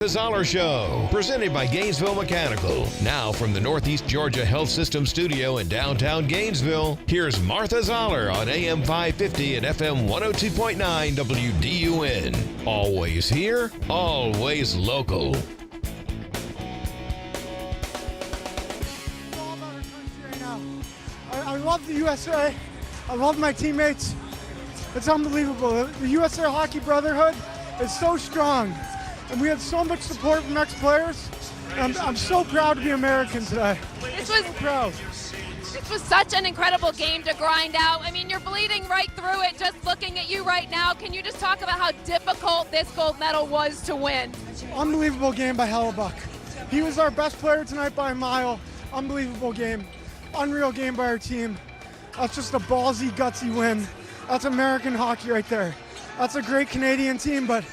The Zoller Show, presented by Gainesville Mechanical. Now from the Northeast Georgia Health System studio in downtown Gainesville, here's Martha Zoller on AM 550 and FM 102.9 WDUN. Always here, always local. It's all about our country right now. I love the USA. I love my teammates. It's unbelievable. The USA Hockey Brotherhood is so strong. And we had so much support from ex-players. I'm so proud to be American today. So proud. This was such an incredible game to grind out. I mean, you're bleeding right through it just looking at you right now. Can you just talk about how difficult this gold medal was to win? Unbelievable game by Hellebuck. He was our best player tonight by a mile. Unbelievable game. Unreal game by our team. That's just a ballsy, gutsy win. That's American hockey right there. That's a great Canadian team, but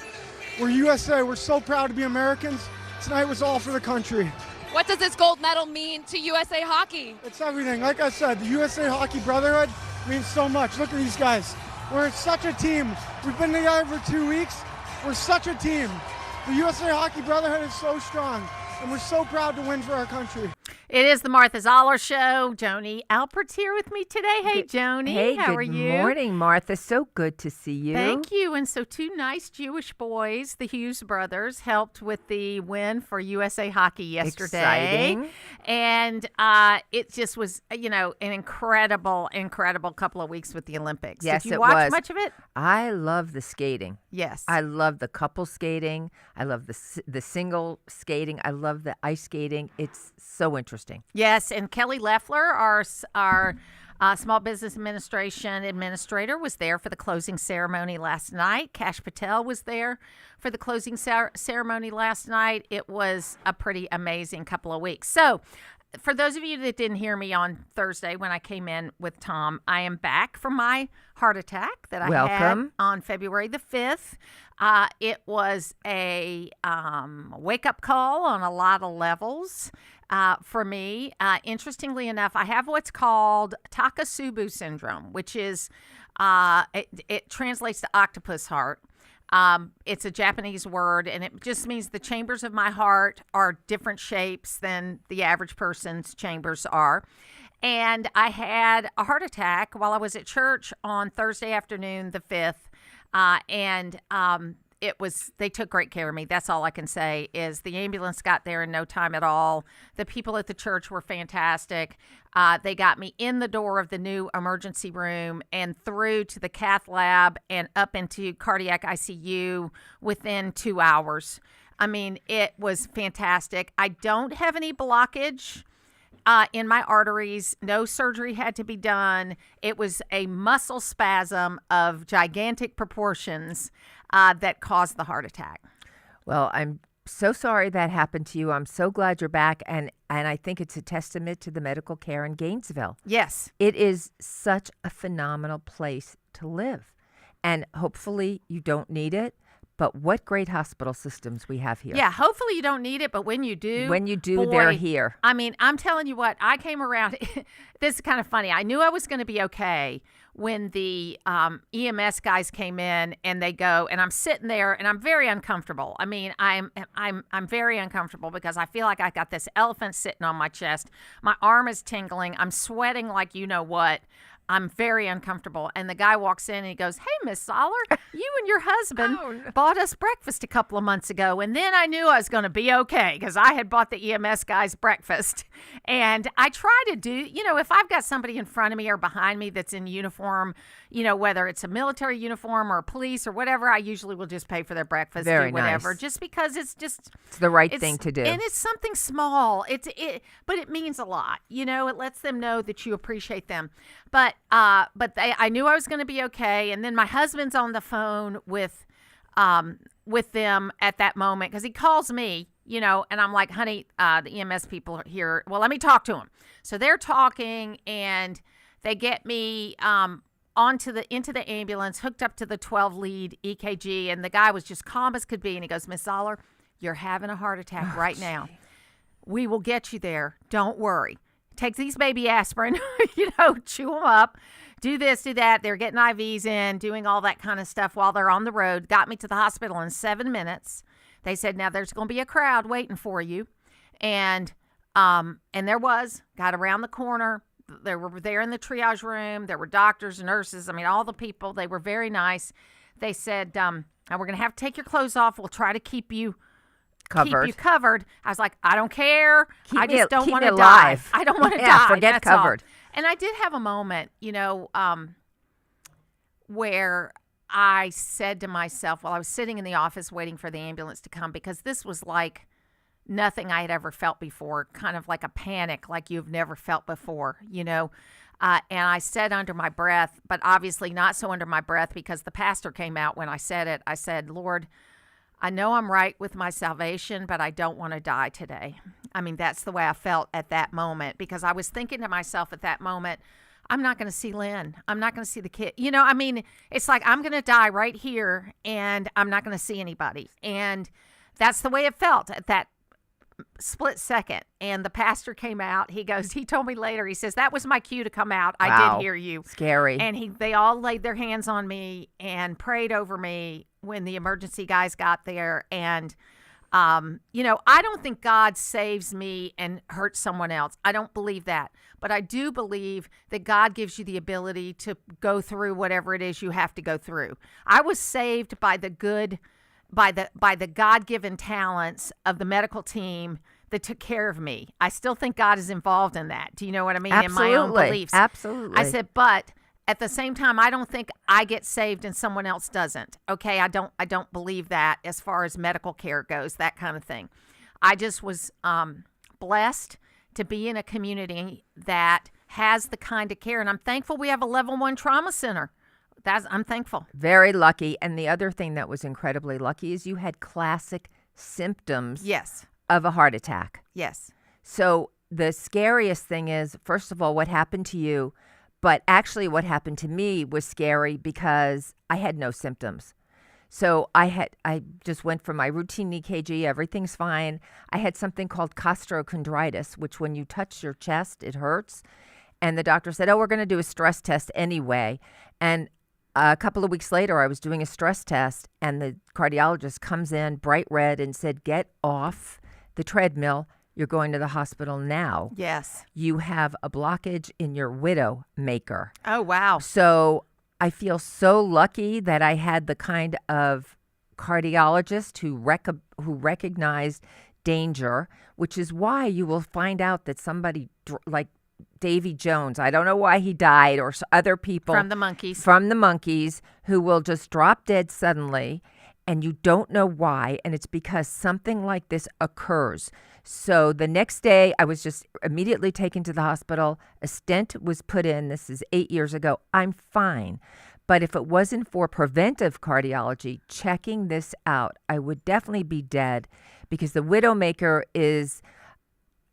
we're USA. We're so proud to be Americans. Tonight was all for the country. What does this gold medal mean to USA Hockey? It's everything. Like I said, the USA Hockey Brotherhood means so much. Look at these guys. We're such a team. We've been together for 2 weeks. We're such a team. The USA Hockey Brotherhood is so strong, and we're so proud to win for our country. It is the Martha Zoller Show. Joni Alpert's here with me today. Hey, Joni. Hey, how are you? Good morning, Martha. So good to see you. Thank you. And so two nice Jewish boys, the Hughes brothers, helped with the win for USA Hockey yesterday. Exciting. And it just was, an incredible couple of weeks with the Olympics. Yes, Did you it watch was. much of it? I love the skating. Yes. I love the couple skating. I love the single skating. I love the ice skating. It's so interesting. Yes, and Kelly Leffler, our Small Business Administration administrator, was there for the closing ceremony last night. Kash Patel was there for the closing ceremony last night. It was a pretty amazing couple of weeks. So, for those of you that didn't hear me on Thursday when I came in with Tom, I am back from my heart attack that I had on February the 5th. It was a wake-up call on a lot of levels for me. Interestingly enough, I have what's called Takotsubo syndrome, which is, it translates to octopus heart. It's a Japanese word, and it just means the chambers of my heart are different shapes than the average person's chambers are. And I had a heart attack while I was at church on Thursday afternoon, the 5th. They took great care of me. That's all I can say is the ambulance got there in no time at all. The people at the church were fantastic. They got me in the door of the new emergency room and through to the cath lab and up into cardiac ICU within 2 hours. I mean, it was fantastic. I don't have any blockage in my arteries. No surgery had to be done. It was a muscle spasm of gigantic proportions that caused the heart attack. Well, I'm so sorry that happened to you. I'm so glad you're back, and I think it's a testament to the medical care in Gainesville. Yes. It is such a phenomenal place to live, and hopefully you don't need it. But what great hospital systems we have here. Yeah, hopefully you don't need it, but when you do, boy, they're here. I mean, I'm telling you what, I came around. This is kind of funny. I knew I was going to be okay when the EMS guys came in and they go, and I'm sitting there and I'm very uncomfortable. I mean, I'm very uncomfortable because I feel like I got this elephant sitting on my chest. My arm is tingling. I'm sweating like you know what. I'm very uncomfortable. And the guy walks in and he goes, "Hey, Miss Zoller, you and your husband bought us breakfast a couple of months ago." And then I knew I was going to be okay because I had bought the EMS guys breakfast. And I try to do, if I've got somebody in front of me or behind me that's in uniform, whether it's a military uniform or police or whatever, I usually will just pay for their breakfast Very or whatever, nice. Just because it's the right thing to do. And it's something small. But it means a lot. It lets them know that you appreciate them. But I knew I was going to be okay. And then my husband's on the phone with them at that moment because he calls me, and I'm like, "Honey, the EMS people are here. Well, let me talk to them." So they're talking and they get me into the ambulance, hooked up to the 12 lead EKG, and the guy was just calm as could be. And he goes, "Miss Zoller, you're having a heart attack right now. We will get you there. Don't worry." Takes these baby aspirin, chew them up, do this, do that. They're getting IVs in, doing all that kind of stuff while they're on the road. Got me to the hospital in 7 minutes. They said, now there's going to be a crowd waiting for you. And there was, got around the corner. They were there in the triage room. There were doctors, nurses. I mean, all the people, they were very nice. They said, now we're going to have to take your clothes off. We'll try to keep you covered. I was like, I don't care. I just don't want to die. I don't want to die. Forget That's covered. all. And I did have a moment, where I said to myself while I was sitting in the office waiting for the ambulance to come, because this was like nothing I had ever felt before, kind of like a panic like you've never felt before, and I said under my breath, but obviously not so under my breath because the pastor came out when I said it. I said, Lord, I know I'm right with my salvation, but I don't want to die today. I mean, that's the way I felt at that moment, because I was thinking to myself at that moment, I'm not going to see Lynn. I'm not going to see the kid. It's like I'm going to die right here and I'm not going to see anybody. And that's the way it felt at that split second. And the pastor came out. He told me later, he says, that was my cue to come out. I Wow. did hear you. Scary. And they all laid their hands on me and prayed over me when the emergency guys got there. And, I don't think God saves me and hurts someone else. I don't believe that. But I do believe that God gives you the ability to go through whatever it is you have to go through. I was saved by the God-given talents of the medical team that took care of me. I still think God is involved in that. Do you know what I mean? Absolutely. In my own beliefs. Absolutely. I said, but at the same time, I don't think I get saved and someone else doesn't. Okay, I don't believe that as far as medical care goes, that kind of thing. I just was blessed to be in a community that has the kind of care, and I'm thankful we have a level 1 trauma center. I'm thankful. Very lucky. And the other thing that was incredibly lucky is you had classic symptoms Yes. of a heart attack. Yes. So the scariest thing is, first of all, what happened to you. But actually what happened to me was scary because I had no symptoms. So I just went for my routine EKG. Everything's fine. I had something called costochondritis, which when you touch your chest, it hurts. And the doctor said, we're going to do a stress test anyway. And a couple of weeks later, I was doing a stress test, and the cardiologist comes in bright red and said, get off the treadmill. You're going to the hospital now. Yes. You have a blockage in your widow maker. Oh, wow. So I feel so lucky that I had the kind of cardiologist who recognized danger, which is why you will find out that somebody like Davy Jones, I don't know why he died, or other people. From the monkeys, who will just drop dead suddenly, and you don't know why, and it's because something like this occurs. So the next day, I was just immediately taken to the hospital. A stent was put in. This is 8 years ago. I'm fine. But if it wasn't for preventive cardiology checking this out, I would definitely be dead, because the widowmaker is,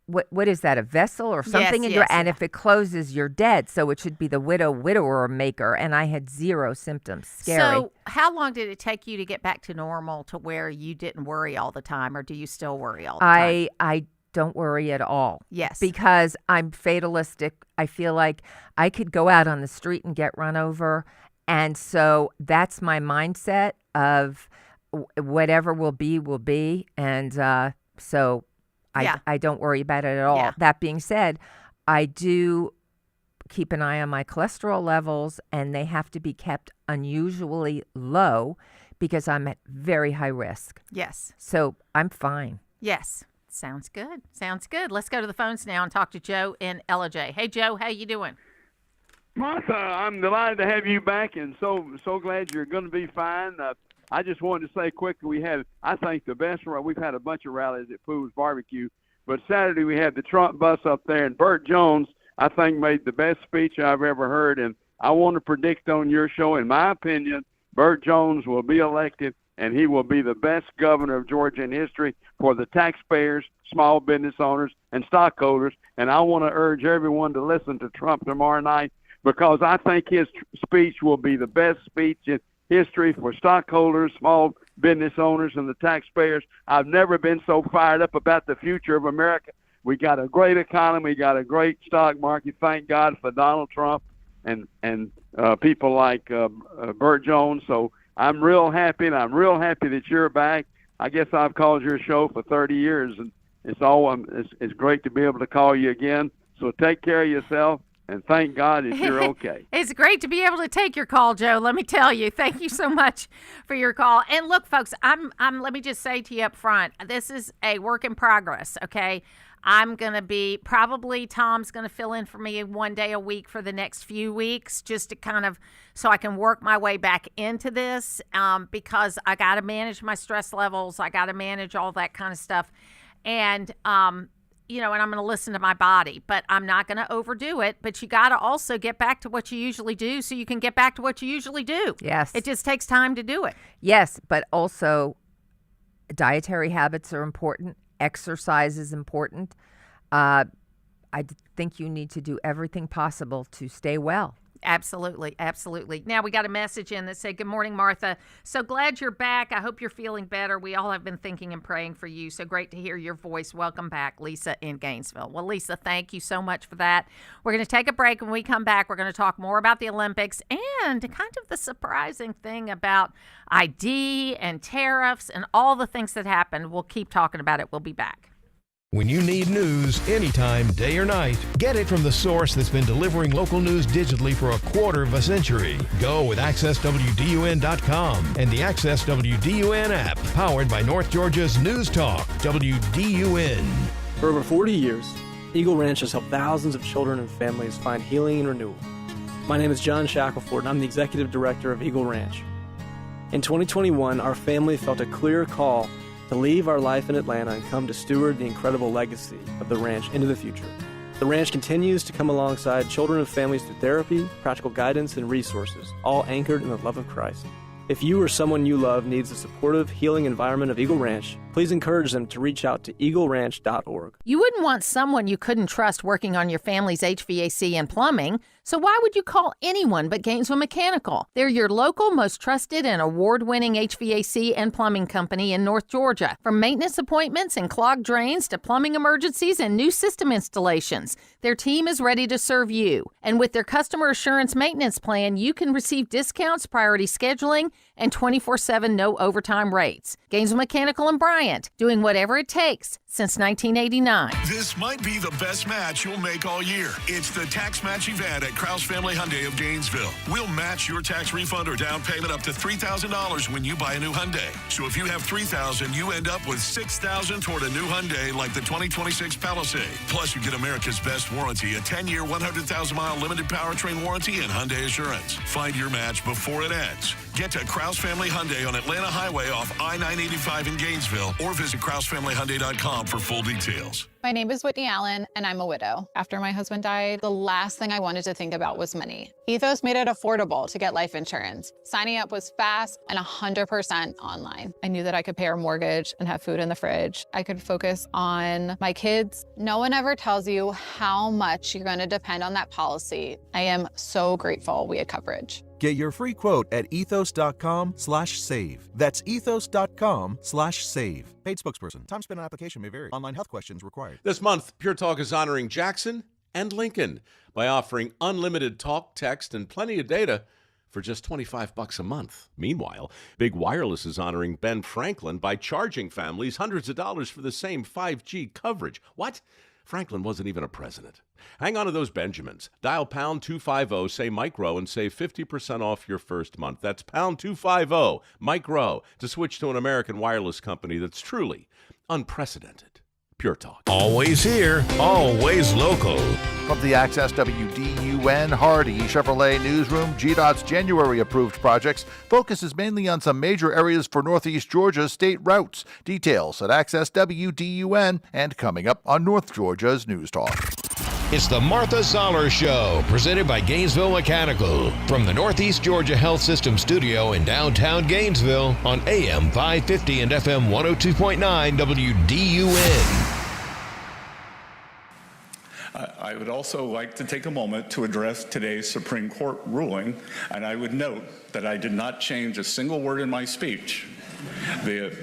what is that, a vessel or something? And if it closes, you're dead. So it should be the widower maker. And I had zero symptoms. Scary. So how long did it take you to get back to normal, to where you didn't worry all the time, or do you still worry all the time? I don't worry at all. Yes. Because I'm fatalistic. I feel like I could go out on the street and get run over. And so that's my mindset of whatever will be, will be. And so I don't worry about it at all. Yeah. That being said, I do keep an eye on my cholesterol levels, and they have to be kept unusually low because I'm at very high risk. Yes. So I'm fine. Yes. Sounds good. Sounds good. Let's go to the phones now and talk to Joe in LJ. Hey, Joe, how you doing? Martha, I'm delighted to have you back, and so glad you're going to be fine. I just wanted to say quickly, we had, I think, the best. We've had a bunch of rallies at Pooh's Barbecue, but Saturday we had the Trump bus up there, and Burt Jones, I think, made the best speech I've ever heard. And I want to predict on your show, in my opinion, Burt Jones will be elected, and he will be the best governor of Georgia in history for the taxpayers, small business owners, and stockholders. And I want to urge everyone to listen to Trump tomorrow night, because I think his speech will be the best speech in history for stockholders, small business owners, and the taxpayers. I've never been so fired up about the future of America. We got a great economy, got a great stock market. Thank God for Donald Trump and people like Burt Jones. So I'm real happy, and I'm real happy that you're back. I guess I've called your show for 30 years, and it's great to be able to call you again. So take care of yourself, and thank God that you're okay. It's great to be able to take your call, Joe. Let me tell you. Thank you so much for your call. And look, folks, let me just say to you up front, this is a work in progress, okay? I'm going to be, probably Tom's going to fill in for me one day a week for the next few weeks, just to kind of, so I can work my way back into this, because I got to manage my stress levels. I got to manage all that kind of stuff. And, and I'm going to listen to my body, but I'm not going to overdo it. But you got to also get back to what you usually do so you can get back to what you usually do. Yes. It just takes time to do it. Yes, but also dietary habits are important. Exercise is important. I think you need to do everything possible to stay well. Absolutely. Absolutely. Now we got a message in that said, "Good morning, Martha. So glad you're back. I hope you're feeling better. We all have been thinking and praying for you. So great to hear your voice. Welcome back, Lisa in Gainesville." Well, Lisa, thank you so much for that. We're going to take a break. When we come back, we're going to talk more about the Olympics and kind of the surprising thing about ID and tariffs and all the things that happened. We'll keep talking about it. We'll be back. When you need news, anytime, day or night, get it from the source that's been delivering local news digitally for a quarter of a century. Go with AccessWDUN.com and the Access WDUN app, powered by North Georgia's News Talk, WDUN. For over 40 years, Eagle Ranch has helped thousands of children and families find healing and renewal. My name is John Shackelford, and I'm the Executive Director of Eagle Ranch. In 2021, our family felt a clear call to leave our life in Atlanta and come to steward the incredible legacy of the ranch into the future. The ranch continues to come alongside children and families through therapy, practical guidance, and resources, all anchored in the love of Christ. If you or someone you love needs the supportive, healing environment of Eagle Ranch, please encourage them to reach out to eagleranch.org. You wouldn't want someone you couldn't trust working on your family's HVAC and plumbing, so why would you call anyone but Gainesville Mechanical? They're your local, most trusted and award-winning HVAC and plumbing company in North Georgia. From maintenance appointments and clogged drains to plumbing emergencies and new system installations, their team is ready to serve you. And with their customer assurance maintenance plan, you can receive discounts, priority scheduling, and 24/7 no overtime rates. Gainesville Mechanical and Bryant, doing whatever it takes since 1989. This might be the best match you'll make all year. It's the tax match event at Krause Family Hyundai of Gainesville. We'll match your tax refund or down payment up to $3,000 when you buy a new Hyundai. So if you have $3,000, you end up with $6,000 toward a new Hyundai like the 2026 Palisade. Plus, you get America's best warranty, a 10-year, 100,000-mile limited powertrain warranty, and Hyundai Assurance. Find your match before it ends. Get to Krause Family Hyundai on Atlanta Highway off I-985 in Gainesville or visit KrauseFamilyHyundai.com for full details. My name is Whitney Allen, and I'm a widow. After my husband died, the last thing I wanted to think about was money. Ethos made it affordable to get life insurance. Signing up was fast and 100% online. I knew that I could pay our mortgage and have food in the fridge. I could focus on my kids. No one ever tells you how much you're going to depend on that policy. I am so grateful we had coverage. Get your free quote at ethos.com/save. That's ethos.com/save. Paid spokesperson. Time spent on application may vary. Online health questions required. This month, Pure Talk is honoring Jackson and Lincoln by offering unlimited talk, text, and plenty of data for just $25 a month. Meanwhile, Big Wireless is honoring Ben Franklin by charging families hundreds of dollars for the same 5G coverage. What? Franklin wasn't even a president. Hang on to those Benjamins. Dial pound 250, say Mike Rowe, and save 50% off your first month. That's pound 250, Mike Rowe, to switch to an American wireless company that's truly unprecedented. Pure Talk. Always here, always local. From the Access WDUN Hardy Chevrolet Newsroom, GDOT's January-approved projects focuses mainly on some major areas for Northeast Georgia's state routes. Details at Access WDUN and coming up on North Georgia's News Talk. It's the Martha Zoller Show, presented by Gainesville Mechanical. From the Northeast Georgia Health System studio in downtown Gainesville on AM 550 and FM 102.9 WDUN. I would also like to take a moment to address today's Supreme Court ruling, and I would note that I did not change a single word in my speech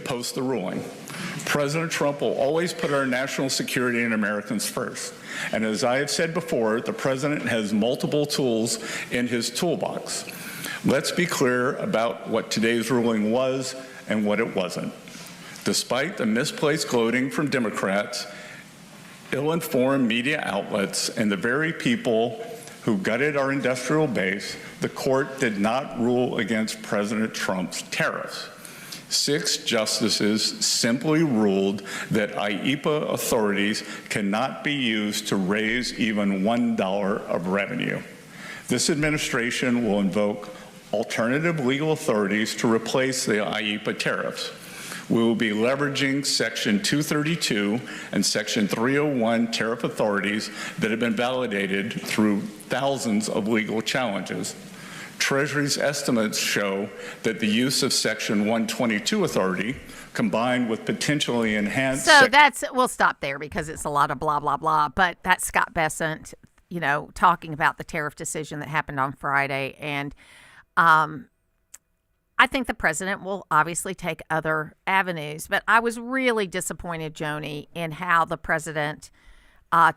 post the ruling. President Trump will always put our national security and Americans first. And as I have said before, the president has multiple tools in his toolbox. Let's be clear about what today's ruling was and what it wasn't. Despite the misplaced gloating from Democrats, ill-informed media outlets, and the very people who gutted our industrial base, the court did not rule against President Trump's tariffs. 6 justices simply ruled that IEEPA authorities cannot be used to raise even $1 of revenue. This administration will invoke alternative legal authorities to replace the IEEPA tariffs. We will be leveraging Section 232 and Section 301 tariff authorities that have been validated through thousands of legal challenges. Treasury's estimates show that the use of Section 122 authority, combined with potentially enhanced... So we'll stop there because it's a lot of blah, blah, blah. But that's Scott Bessent, talking about the tariff decision that happened on Friday. And I think the president will obviously take other avenues. But I was really disappointed, Joni, in how the president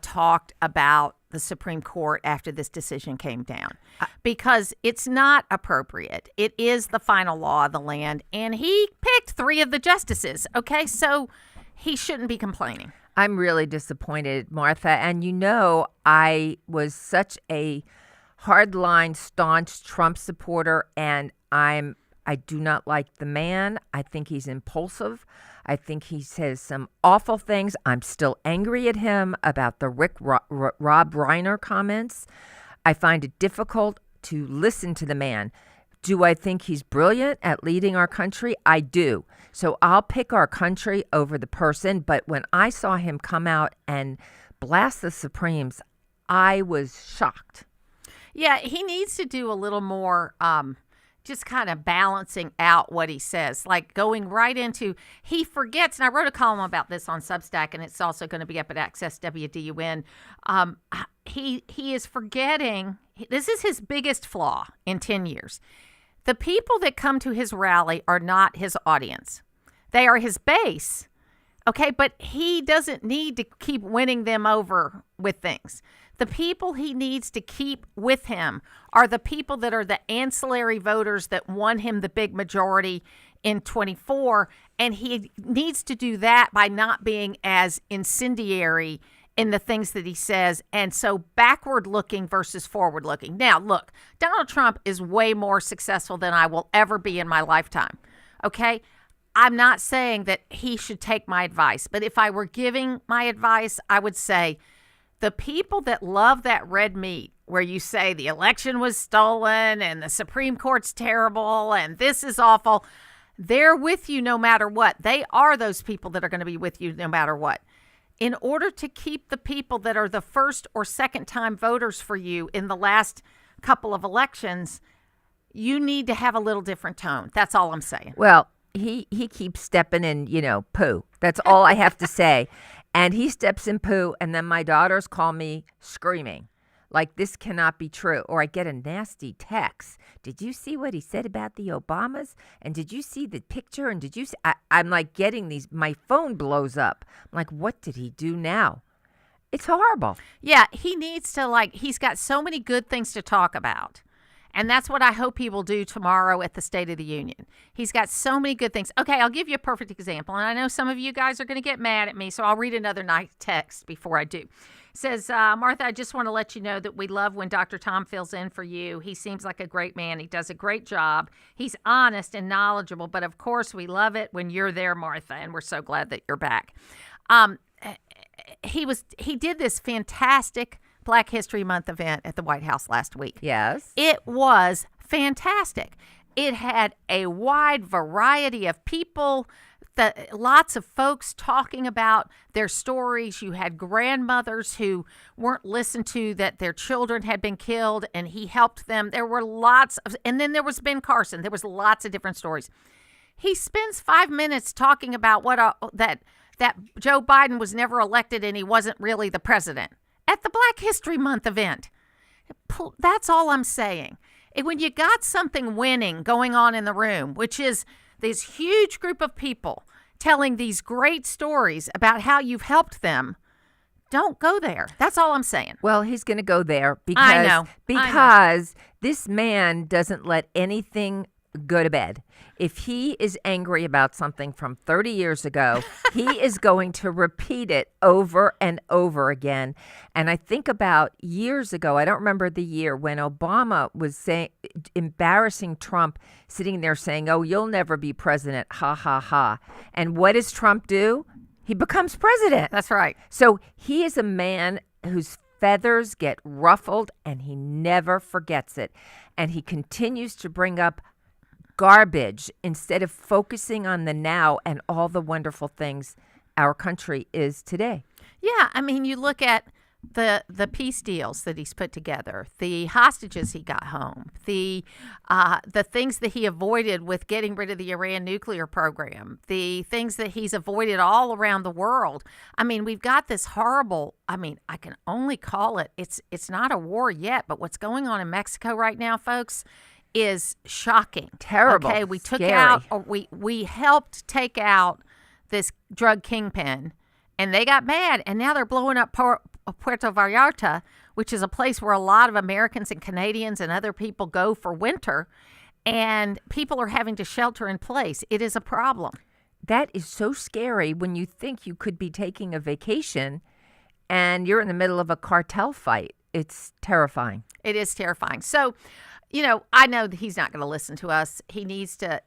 talked about the Supreme Court after this decision came down, because it's not appropriate. It is the final law of the land, and he picked 3 of the justices. Okay, so he shouldn't be complaining. I'm really disappointed, Martha. And I was such a hardline, staunch Trump supporter, and I do not like the man. I think he's impulsive. I think he says some awful things. I'm still angry at him about the Rob Reiner comments. I find it difficult to listen to the man. Do I think he's brilliant at leading our country? I do. So I'll pick our country over the person. But when I saw him come out and blast the Supremes, I was shocked. Yeah, he needs to do a little more just kind of balancing out what he says, like going right into, he forgets, and I wrote a column about this on Substack, and it's also going to be up at Access WDUN. He is forgetting, this is his biggest flaw in 10 years. The people that come to his rally are not his audience. They are his base, okay? But he doesn't need to keep winning them over with things. The people he needs to keep with him are the people that are the ancillary voters that won him the big majority in 24. And he needs to do that by not being as incendiary in the things that he says. And so backward looking versus forward looking. Now, look, Donald Trump is way more successful than I will ever be in my lifetime. Okay? I'm not saying that he should take my advice, but if I were giving my advice, I would say, the people that love that red meat, where you say the election was stolen and the Supreme Court's terrible and this is awful, they're with you no matter what. They are those people that are going to be with you no matter what. In order to keep the people that are the first or second time voters for you in the last couple of elections, you need to have a little different tone. That's all I'm saying. Well, he keeps stepping in, poo. That's all I have to say. And he steps in poo, and then my daughters call me screaming, like this cannot be true. Or I get a nasty text. Did you see what he said about the Obamas? And did you see the picture? And did you see? I'm like getting these, my phone blows up. I'm like, what did he do now? It's horrible. Yeah, he needs to, he's got so many good things to talk about. And that's what I hope he will do tomorrow at the State of the Union. He's got so many good things. Okay, I'll give you a perfect example. And I know some of you guys are going to get mad at me, so I'll read another nice text before I do. It says, Martha, I just want to let you know that we love when Dr. Tom fills in for you. He seems like a great man. He does a great job. He's honest and knowledgeable. But, of course, we love it when you're there, Martha, and we're so glad that you're back. He did this fantastic Black History Month event at the White House last week. Yes. It was fantastic. It had a wide variety of people, lots of folks talking about their stories. You had grandmothers who weren't listened to, that their children had been killed, and he helped them. There were lots of, and then there was Ben Carson. There was lots of different stories. He spends 5 minutes talking about that Joe Biden was never elected and he wasn't really the president at the Black History Month event. That's all I'm saying. When you got something winning going on in the room, which is this huge group of people telling these great stories about how you've helped them, don't go there. That's all I'm saying. Well, he's going to go there because this man doesn't let anything go to bed. If he is angry about something from 30 years ago, he is going to repeat it over and over again. And I think about years ago, I don't remember the year, when Obama was embarrassing Trump, sitting there saying, "Oh, you'll never be president, ha, ha, ha." And what does Trump do? He becomes president. That's right. So he is a man whose feathers get ruffled, and he never forgets it. And he continues to bring up garbage instead of focusing on the now and all the wonderful things our country is today. Yeah, I mean, you look at the peace deals that he's put together, the hostages he got home, the things that he avoided with getting rid of the Iran nuclear program, the things that he's avoided all around the world. I mean, we've got this horrible, I mean, I can only call it, it's not a war yet, but what's going on in Mexico right now, folks, is shocking. Terrible. Okay, we took Scary. out, or we helped take out this drug kingpin, and they got mad, and now they're blowing up Puerto Vallarta, which is a place where a lot of Americans and Canadians and other people go for winter, and people are having to shelter in place. It is a problem. That is so scary when you think you could be taking a vacation and you're in the middle of a cartel fight. It's terrifying. It is terrifying. So, you know, I know that he's not going to listen to us. He needs to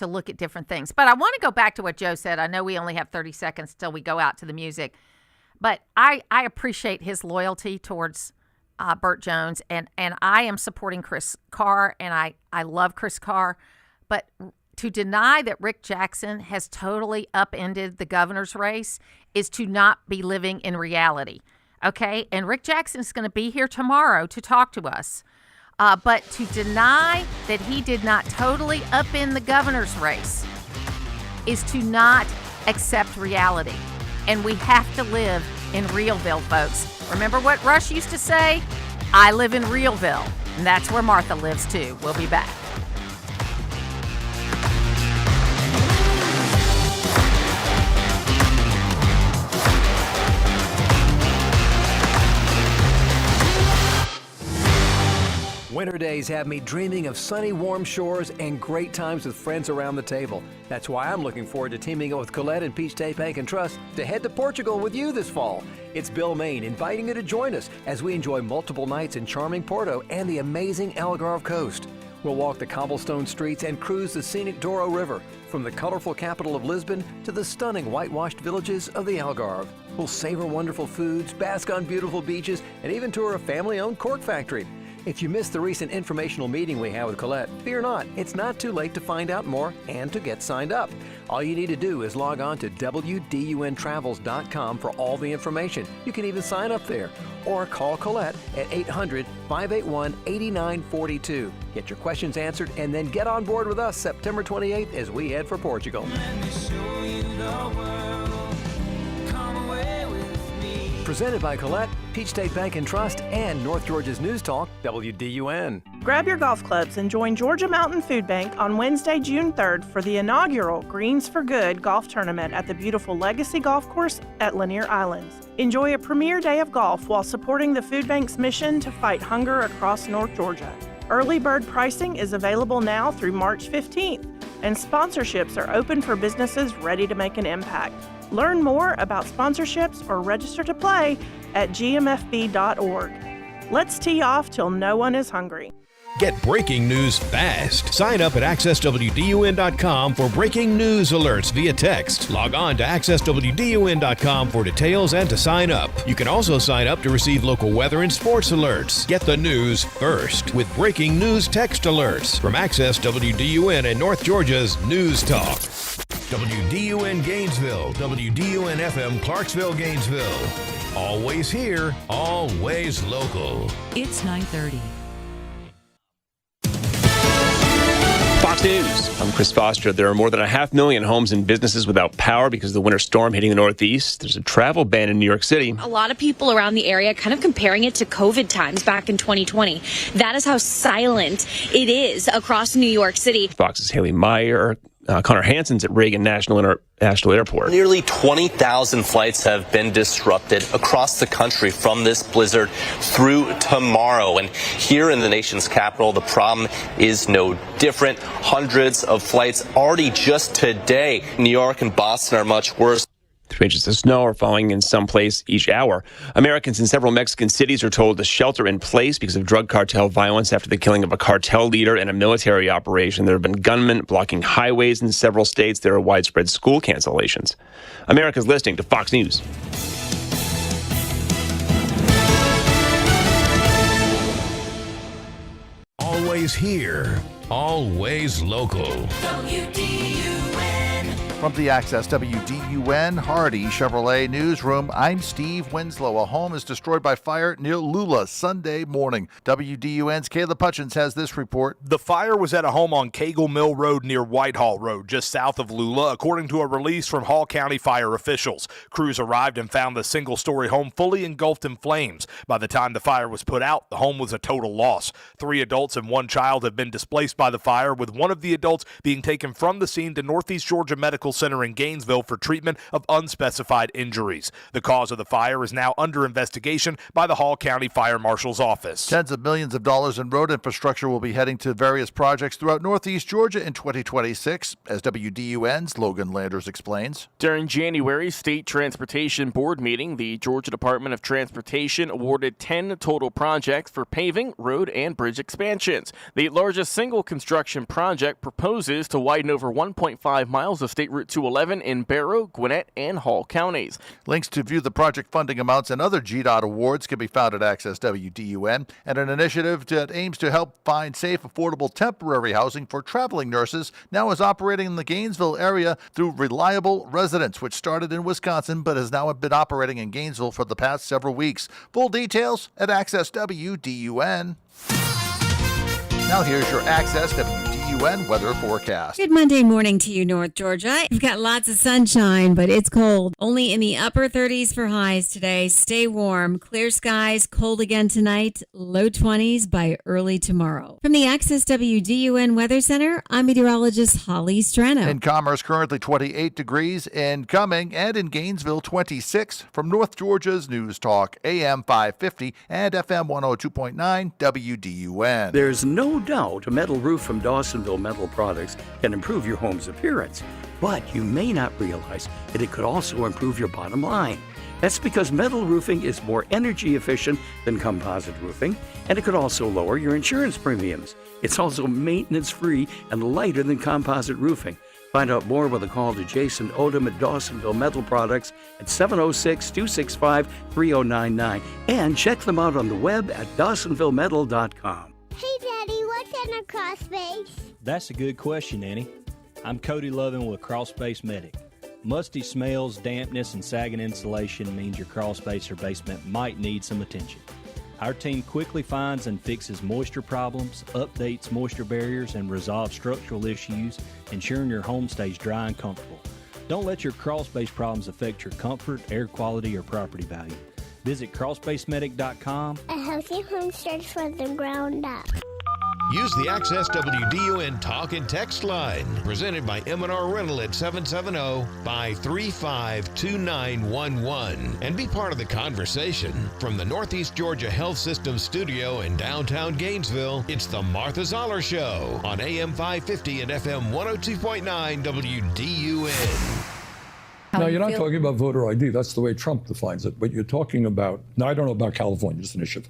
look at different things. But I want to go back to what Joe said. I know we only have 30 seconds till we go out to the music. But I appreciate his loyalty towards Burt Jones. And I am supporting Chris Carr, and I love Chris Carr. But to deny that Rick Jackson has totally upended the governor's race is to not be living in reality. Okay? And Rick Jackson is going to be here tomorrow to talk to us. But to deny that he did not totally upend the governor's race is to not accept reality. And we have to live in Realville, folks. Remember what Rush used to say? I live in Realville. And that's where Martha lives, too. We'll be back. Winter days have me dreaming of sunny, warm shores and great times with friends around the table. That's why I'm looking forward to teaming up with Colette and Peach State Bank and Trust to head to Portugal with you this fall. It's Bill Main inviting you to join us as we enjoy multiple nights in charming Porto and the amazing Algarve coast. We'll walk the cobblestone streets and cruise the scenic Douro River, from the colorful capital of Lisbon to the stunning whitewashed villages of the Algarve. We'll savor wonderful foods, bask on beautiful beaches, and even tour a family-owned cork factory. If you missed the recent informational meeting we had with Colette, fear not, it's not too late to find out more and to get signed up. All you need to do is log on to WDUNTravels.com for all the information. You can even sign up there. Or call Colette at 800-581-8942. Get your questions answered and then get on board with us September 28th as we head for Portugal. Presented by Colette, Peach State Bank and Trust, and North Georgia's News Talk, WDUN. Grab your golf clubs and join Georgia Mountain Food Bank on Wednesday, June 3rd for the inaugural Greens for Good golf tournament at the beautiful Legacy Golf Course at Lanier Islands. Enjoy a premier day of golf while supporting the food bank's mission to fight hunger across North Georgia. Early bird pricing is available now through March 15th, and sponsorships are open for businesses ready to make an impact. Learn more about sponsorships or register to play at gmfb.org. Let's tee off till no one is hungry. Get breaking news fast. Sign up at accesswdun.com for breaking news alerts via text. Log on to accesswdun.com for details and to sign up. You can also sign up to receive local weather and sports alerts. Get the news first with breaking news text alerts from Access WDUN and North Georgia's News Talk. WDUN Gainesville, WDUN FM Clarksville, Gainesville. Always here, always local. It's 9:30. Fox News. I'm Chris Foster. There are more than 500,000 homes and businesses without power because of the winter storm hitting the Northeast. There's a travel ban in New York City. A lot of people around the area kind of comparing it to COVID times back in 2020. That is how silent it is across New York City. Fox's Haley Meyer Connor Hansen's at Reagan National Airport. Nearly 20,000 flights have been disrupted across the country from this blizzard through tomorrow. And here in the nation's capital, the problem is no different. Hundreds of flights already just today. New York and Boston are much worse. 3 inches of snow are falling in some place each hour. Americans in several Mexican cities are told to shelter in place because of drug cartel violence after the killing of a cartel leader and a military operation. There have been gunmen blocking highways in several states. There are widespread school cancellations. America's listening to Fox News. Always here, always local. From the Access WDUN Hardy Chevrolet Newsroom, I'm Steve Winslow. A home is destroyed by fire near Lula Sunday morning. WDUN's Caleb Hutchins has this report. The fire was at a home on Cagle Mill Road near Whitehall Road, just south of Lula, according to a release from Hall County fire officials. Crews arrived and found the single-story home fully engulfed in flames. By the time the fire was put out, the home was a total loss. 3 adults and 1 child have been displaced by the fire, with one of the adults being taken from the scene to Northeast Georgia Medical Center in Gainesville for treatment of unspecified injuries. The cause of the fire is now under investigation by the Hall County Fire Marshal's office. Tens of millions of dollars in road infrastructure will be heading to various projects throughout Northeast Georgia in 2026, as WDUN's Logan Landers explains. During January's State Transportation Board meeting, the Georgia Department of Transportation awarded 10 total projects for paving, road, and bridge expansions. The largest single construction project proposes to widen over 1.5 miles of State Route 211 in Barrow, Gwinnett, and Hall counties. Links to view the project funding amounts and other GDOT awards can be found at Access WDUN, and an initiative that aims to help find safe, affordable temporary housing for traveling nurses now is operating in the Gainesville area through Reliable Residence, which started in Wisconsin but has now been operating in Gainesville for the past several weeks. Full details at Access WDUN. Now here's your Access WDUN weather forecast. Good Monday morning to you, North Georgia. We've got lots of sunshine, but it's cold. Only in the upper 30s for highs today. Stay warm. Clear skies, cold again tonight. Low 20s by early tomorrow. From the Access WDUN Weather Center, I'm meteorologist Holly Strano. In Commerce, currently 28 degrees. In Cumming and in Gainesville, 26. From North Georgia's News Talk, AM 550 and FM 102.9 WDUN. There's no doubt a metal roof from Dawsonville Metal Products can improve your home's appearance, but you may not realize that it could also improve your bottom line. That's because metal roofing is more energy efficient than composite roofing, and it could also lower your insurance premiums. It's also maintenance-free and lighter than composite roofing. Find out more with a call to Jason Odom at Dawsonville Metal Products at 706-265-3099, and check them out on the web at dawsonvillemetal.com. Hey, Daddy, what's in a crawl space? That's a good question, Annie. I'm Cody Lovin with Crawl Space Medic. Musty smells, dampness, and sagging insulation means your crawl space or basement might need some attention. Our team quickly finds and fixes moisture problems, updates moisture barriers, and resolves structural issues, ensuring your home stays dry and comfortable. Don't let your crawl space problems affect your comfort, air quality, or property value. Visit crawlspacemedic.com. A healthy home starts from the ground up. Use the Access WDUN Talk and Text line, presented by M&R Rental at 770-535-2911, and be part of the conversation. From the Northeast Georgia Health System studio in downtown Gainesville, it's the Martha Zoller Show on AM 550 and FM 102.9 WDUN. No, you're not talking about voter ID. That's the way Trump defines it. But you're talking about, now I don't know about California, just an issue,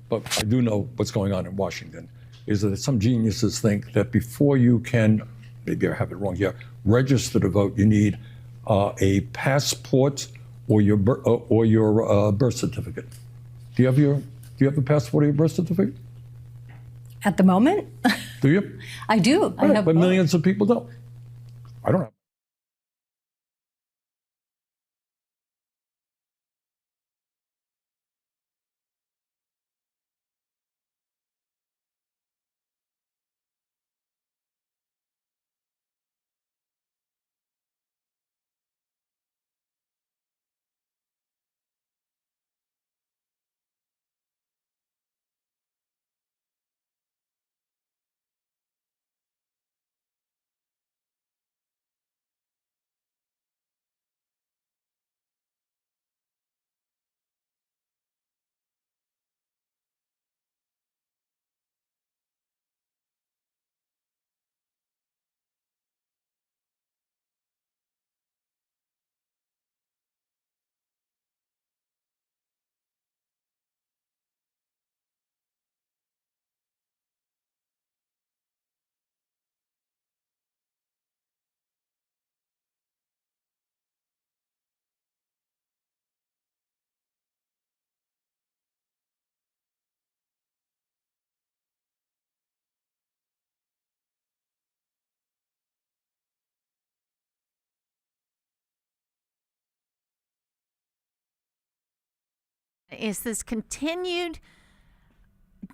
but I do know what's going on in Washington, is that some geniuses think that before you can, maybe I have it wrong here, register to vote, you need a passport or your birth certificate. Do you have a passport or your birth certificate? At the moment? Do you? I do. Right, I have, but millions of people don't. I don't have. is this continued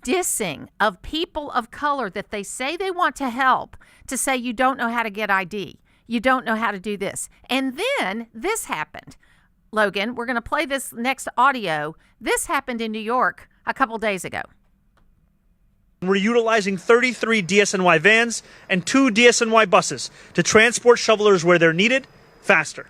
dissing of people of color that they say they want to help, to say you don't know how to get ID. You don't know how to do this. And then this happened. Logan, we're going to play this next audio. This happened in New York a couple days ago. We're utilizing 33 DSNY vans and 2 DSNY buses to transport shovelers where they're needed faster.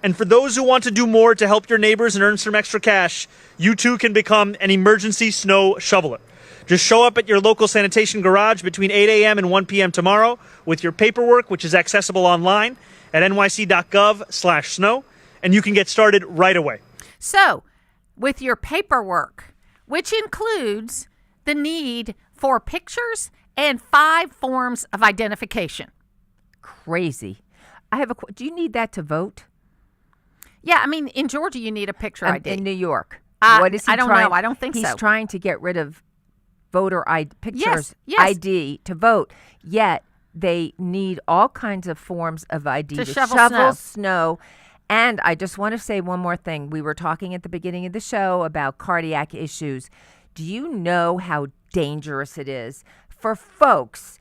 And for those who want to do more to help your neighbors and earn some extra cash, you too can become an emergency snow shoveler. Just show up at your local sanitation garage between 8 a.m. and 1 p.m. tomorrow with your paperwork, which is accessible online at nyc.gov/snow, and you can get started right away. So, with your paperwork, which includes the need for pictures and 5 forms of identification. Crazy. Do you need that to vote? Yeah, I mean, in Georgia, you need a picture ID. In New York. What is he I don't know. I don't think he's so. He's trying to get rid of voter ID, pictures yes. ID to vote, yet they need all kinds of forms of ID to shovel snow. And I just want to say one more thing. We were talking at the beginning of the show about cardiac issues. Do you know how dangerous it is for folks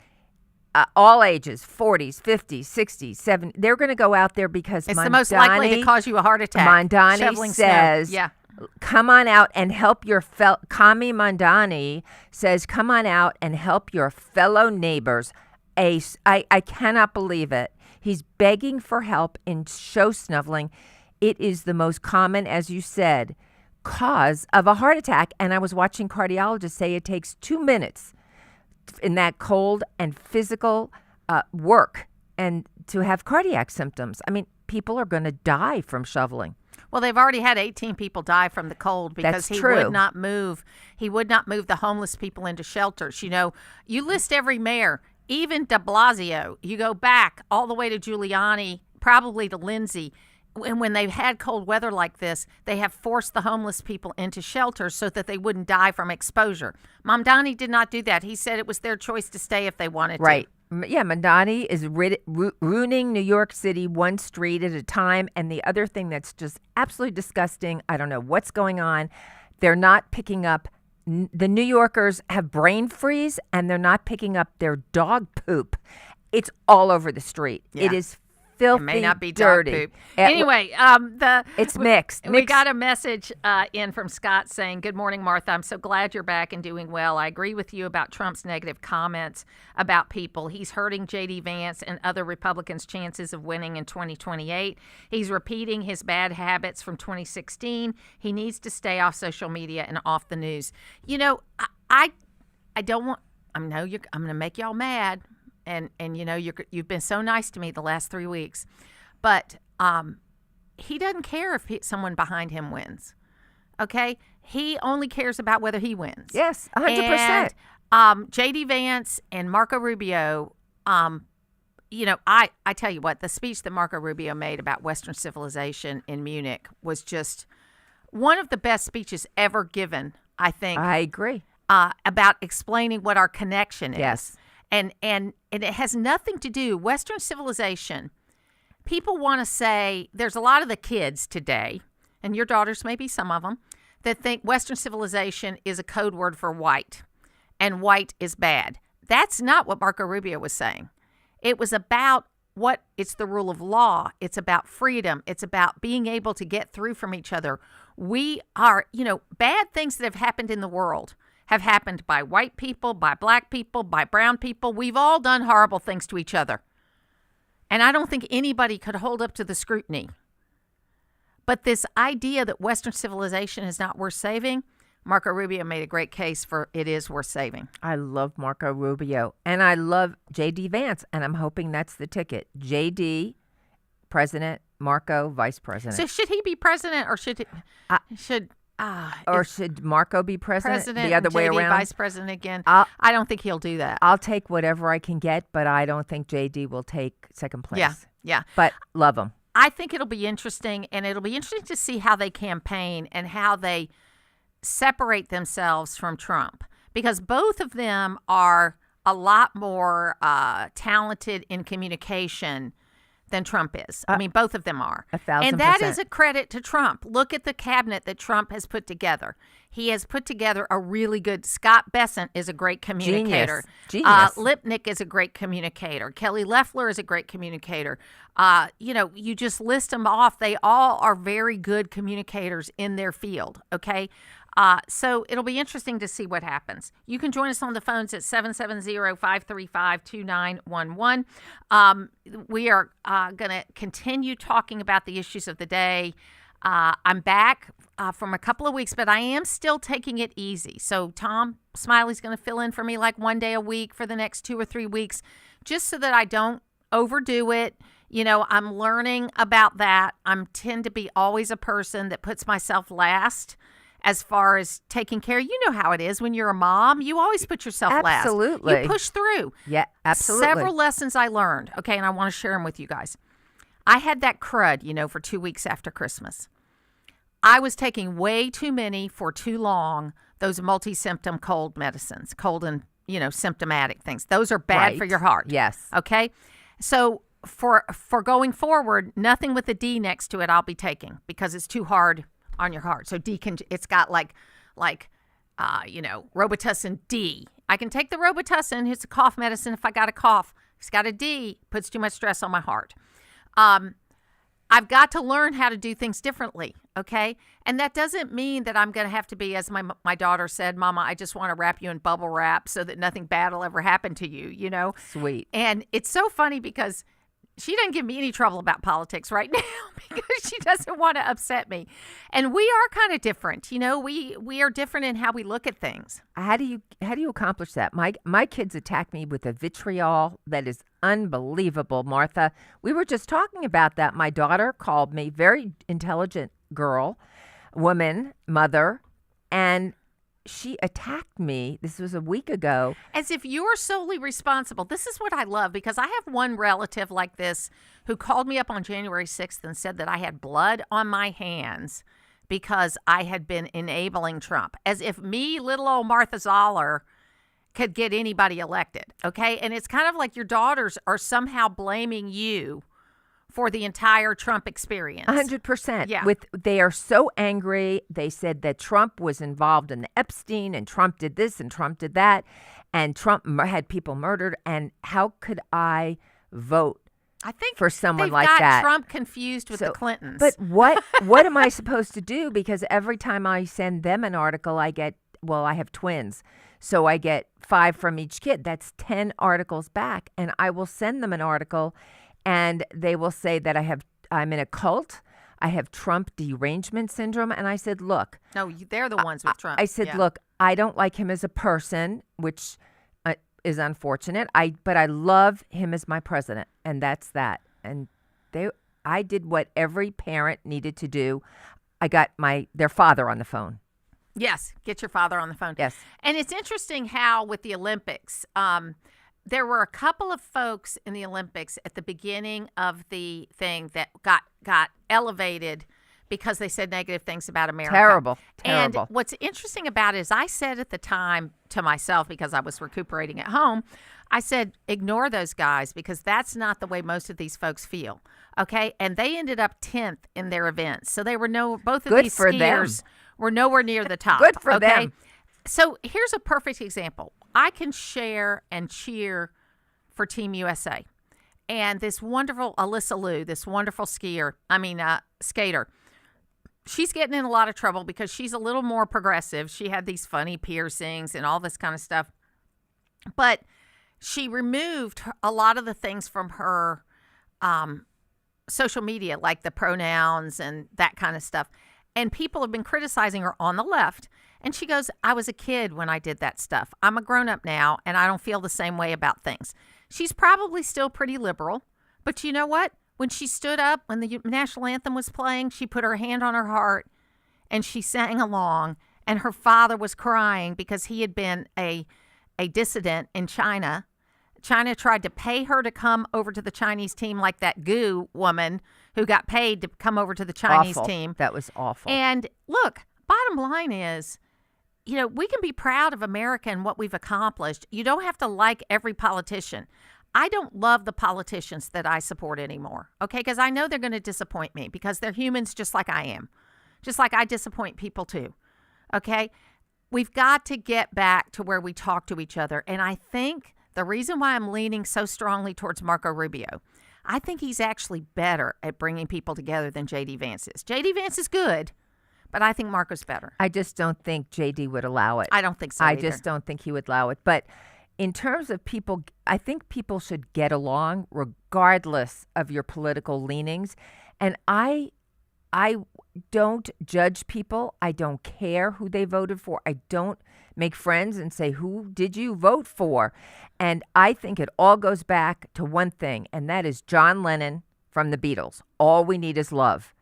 all ages, 40s, 50s, 60s, 70s? They're going to go out there because it's the most likely to cause you a heart attack. Mondani says, come on out and help your Kami Mondani says, come on out and help your fellow neighbors. I cannot believe it. He's begging for help in show snuffling. It is the most common, as you said, cause of a heart attack. And I was watching cardiologists say it takes 2 minutes in that cold and physical work and to have cardiac symptoms. I mean, people are going to die from shoveling. Well, they've already had 18 people die from the cold because he would not move. He would not move the homeless people into shelters. You know, you list every mayor, even de Blasio. You go back all the way to Giuliani, probably to Lindsay. And when they've had cold weather like this, they have forced the homeless people into shelters so that they wouldn't die from exposure. Mamdani did not do that. He said it was their choice to stay if they wanted to. Right. Yeah, Mamdani is ruining New York City one street at a time. And the other thing that's just absolutely disgusting, I don't know what's going on. They're not picking up, the New Yorkers have brain freeze and they're not picking up their dog poop. It's all over the street. Yeah. It is filthy, it may not be dirty. Dog poop. Anyway, it's mixed. We got a message in from Scott saying, "Good morning, Martha. I'm so glad you're back and doing well. I agree with you about Trump's negative comments about people. He's hurting J.D. Vance and other Republicans' chances of winning in 2028. He's repeating his bad habits from 2016. He needs to stay off social media and off the news." You know, I don't want. I'm going to make y'all mad. And you know, you've been so nice to me the last 3 weeks. But he doesn't care if someone behind him wins. Okay? He only cares about whether he wins. Yes, 100%. And J.D. Vance and Marco Rubio, you know, I tell you what, the speech that Marco Rubio made about Western civilization in Munich was just one of the best speeches ever given, I think. I agree. About explaining what our connection is. Yes. And it has nothing to do, Western civilization, people want to say, there's a lot of the kids today, and your daughters may be some of them, that think Western civilization is a code word for white, and white is bad. That's not what Marco Rubio was saying. It was about it's the rule of law. It's about freedom. It's about being able to get through from each other. We are, you know, bad things that have happened in the world have happened by white people, by black people, by brown people. We've all done horrible things to each other. And I don't think anybody could hold up to the scrutiny. But this idea that Western civilization is not worth saving, Marco Rubio made a great case for it is worth saving. I love Marco Rubio. And I love J.D. Vance. And I'm hoping that's the ticket. J.D., president, Marco, vice president. So should he be president or should Marco be president the other way JD around? Vice president again? I don't think he'll do that. I'll take whatever I can get, but I don't think JD will take second place. Yeah. But love him. I think it'll be interesting, and it'll be interesting to see how they campaign and how they separate themselves from Trump, because both of them are a lot more talented in communication than Trump is. I mean, both of them are. 1,000%. And that is a credit to Trump. Look at the cabinet that Trump has put together. He has put together a really good. Scott Bessent is a great communicator. Genius. Lipnick is a great communicator. Kelly Loeffler is a great communicator. You just list them off. They all are very good communicators in their field. Okay. So it'll be interesting to see what happens. You can join us on the phones at 770-535-2911. We are going to continue talking about the issues of the day. I'm back from a couple of weeks, but I am still taking it easy. So Tom Smiley's going to fill in for me like one day a week for the next 2 or 3 weeks, just so that I don't overdo it. I'm learning about that. I tend to be always a person that puts myself last as far as taking care. You know how it is when you're a mom. You always put yourself last. Absolutely. You push through. Yeah, absolutely. Several lessons I learned, okay, and I want to share them with you guys. I had that crud, for 2 weeks after Christmas. I was taking way too many for too long, those multi-symptom cold medicines, cold and, symptomatic things. Those are bad for your heart. Yes. Okay? So for going forward, nothing with a D next to it I'll be taking because it's too hard on your heart. So it's got like Robitussin D. I can take the Robitussin. It's a cough medicine if I got a cough. It's got a D. Puts too much stress on my heart. I've got to learn how to do things differently, okay? And that doesn't mean that I'm going to have to be, as my daughter said, Mama, I just want to wrap you in bubble wrap so that nothing bad will ever happen to you, Sweet. And it's so funny because she doesn't give me any trouble about politics right now because she doesn't want to upset me. And we are kind of different. We are different in how we look at things. How do you accomplish that? My kids attack me with a vitriol that is unbelievable, Martha. We were just talking about that. My daughter called me, very intelligent girl, woman, mother, and she attacked me. This was a week ago. As if you're solely responsible. This is what I love, because I have one relative like this who called me up on January 6th and said that I had blood on my hands because I had been enabling Trump. As if me, little old Martha Zoller, could get anybody elected. Okay? And it's kind of like your daughters are somehow blaming you for the entire Trump experience. 100%. Yeah. They are so angry. They said that Trump was involved in the Epstein, and Trump did this and Trump did that, and Trump had people murdered. And how could I vote I think for someone like they've got that? Trump confused with the Clintons. But what am I supposed to do? Because every time I send them an article, I have twins. So I get 5 from each kid. That's 10 articles back. And I will send them an article, and they will say that I'm in a cult. I have Trump derangement syndrome. And I said, look. No, they're the ones with Trump. I said, look, I don't like him as a person, which is unfortunate. But I love him as my president. And that's that. And I did what every parent needed to do. I got their father on the phone. Yes, get your father on the phone. Yes. And it's interesting how with the Olympics, there were a couple of folks in the Olympics at the beginning of the thing that got elevated because they said negative things about America. Terrible. And what's interesting about it is I said at the time to myself, because I was recuperating at home, I said, ignore those guys because that's not the way most of these folks feel. Okay? And they ended up 10th in their events. So they were both of these skiers were nowhere near the top. Good for them. So here's a perfect example. I can share and cheer for Team USA. And this wonderful Alyssa Liu, this wonderful skater, she's getting in a lot of trouble because she's a little more progressive. She had these funny piercings and all this kind of stuff. But she removed a lot of the things from her social media, like the pronouns and that kind of stuff. And people have been criticizing her on the left. And she goes, I was a kid when I did that stuff. I'm a grown-up now, and I don't feel the same way about things. She's probably still pretty liberal. But you know what? When she stood up, when the national anthem was playing, she put her hand on her heart, and she sang along. And her father was crying because he had been a dissident in China. China tried to pay her to come over to the Chinese team, like that Gu woman who got paid to come over to the Chinese team. That was awful. And look, bottom line is, we can be proud of America and what we've accomplished. You don't have to like every politician. I don't love the politicians that I support anymore, okay? Because I know they're going to disappoint me because they're humans just like I am, just like I disappoint people too, okay? We've got to get back to where we talk to each other. And I think the reason why I'm leaning so strongly towards Marco Rubio, I think he's actually better at bringing people together than J.D. Vance is. J.D. Vance is good, but I think Marco's better. I just don't think J.D. would allow it. I don't think so I either. just don't think he would allow it. But in terms of people, I think people should get along regardless of your political leanings. And I don't judge people. I don't care who they voted for. I don't make friends and say, who did you vote for? And I think it all goes back to one thing, and that is John Lennon from the Beatles. All we need is love.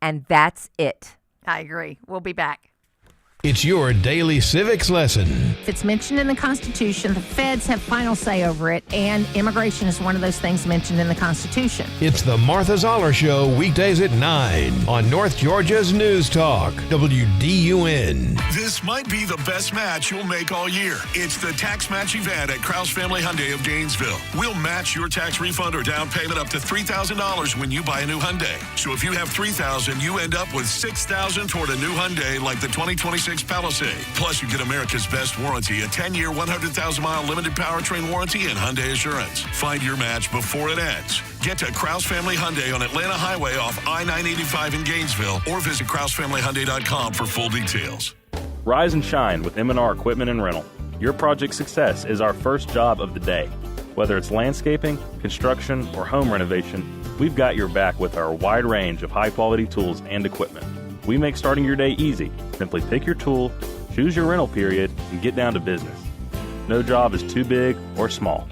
And that's it. I agree. We'll be back. It's your daily civics lesson. If it's mentioned in the Constitution, the feds have final say over it, and immigration is one of those things mentioned in the Constitution. It's the Martha Zoller Show, weekdays at 9 on North Georgia's News Talk, WDUN. This might be the best match you'll make all year. It's the Tax Match event at Krause Family Hyundai of Gainesville. We'll match your tax refund or down payment up to $3,000 when you buy a new Hyundai. So if you have $3,000, you end up with $6,000 toward a new Hyundai like the 2026 Palisade. Plus, you get America's best warranty, a 10-year, 100,000-mile limited powertrain warranty, and Hyundai Assurance. Find your match before it ends. Get to Krause Family Hyundai on Atlanta Highway off I-985 in Gainesville, or visit KrauseFamilyHyundai.com for full details. Rise and shine with M&R Equipment and Rental. Your project success is our first job of the day. Whether it's landscaping, construction, or home renovation, we've got your back with our wide range of high-quality tools and equipment. We make starting your day easy. Simply pick your tool, choose your rental period, and get down to business. No job is too big or small.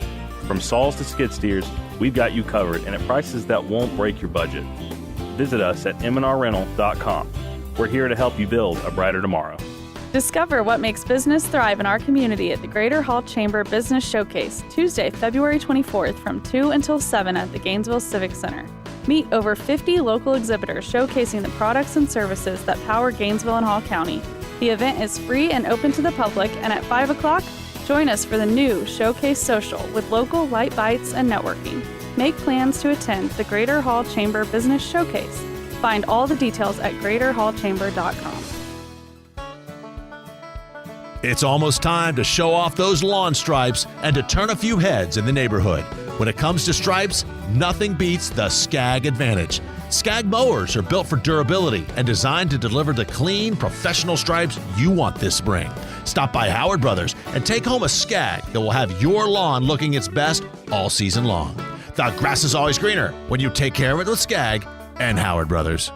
From saws to skid steers, we've got you covered and at prices that won't break your budget. Visit us at mnrrental.com. We're here to help you build a brighter tomorrow. Discover what makes business thrive in our community at the Greater Hall Chamber Business Showcase, Tuesday, February 24th from 2 until 7 at the Gainesville Civic Center. Meet over 50 local exhibitors showcasing the products and services that power Gainesville and Hall County. The event is free and open to the public, and at 5 o'clock, join us for the new Showcase Social with local light bites and networking. Make plans to attend the Greater Hall Chamber Business Showcase. Find all the details at greaterhallchamber.com. It's almost time to show off those lawn stripes and to turn a few heads in the neighborhood. When it comes to stripes, nothing beats the Skag Advantage. Skag mowers are built for durability and designed to deliver the clean, professional stripes you want this spring. Stop by Howard Brothers and take home a Skag that will have your lawn looking its best all season long. The grass is always greener when you take care of it with Skag and Howard Brothers.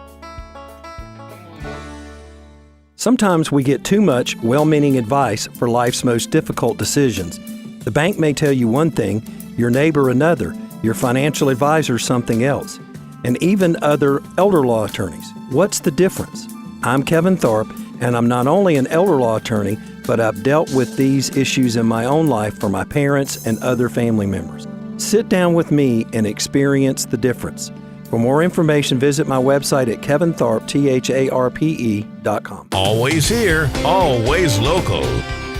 Sometimes we get too much well-meaning advice for life's most difficult decisions. The bank may tell you one thing, your neighbor another, your financial advisor something else, and even other elder law attorneys. What's the difference? I'm Kevin Thorpe, and I'm not only an elder law attorney, but I've dealt with these issues in my own life for my parents and other family members. Sit down with me and experience the difference. For more information, visit my website at kevinthorpe.com. Always here, always local.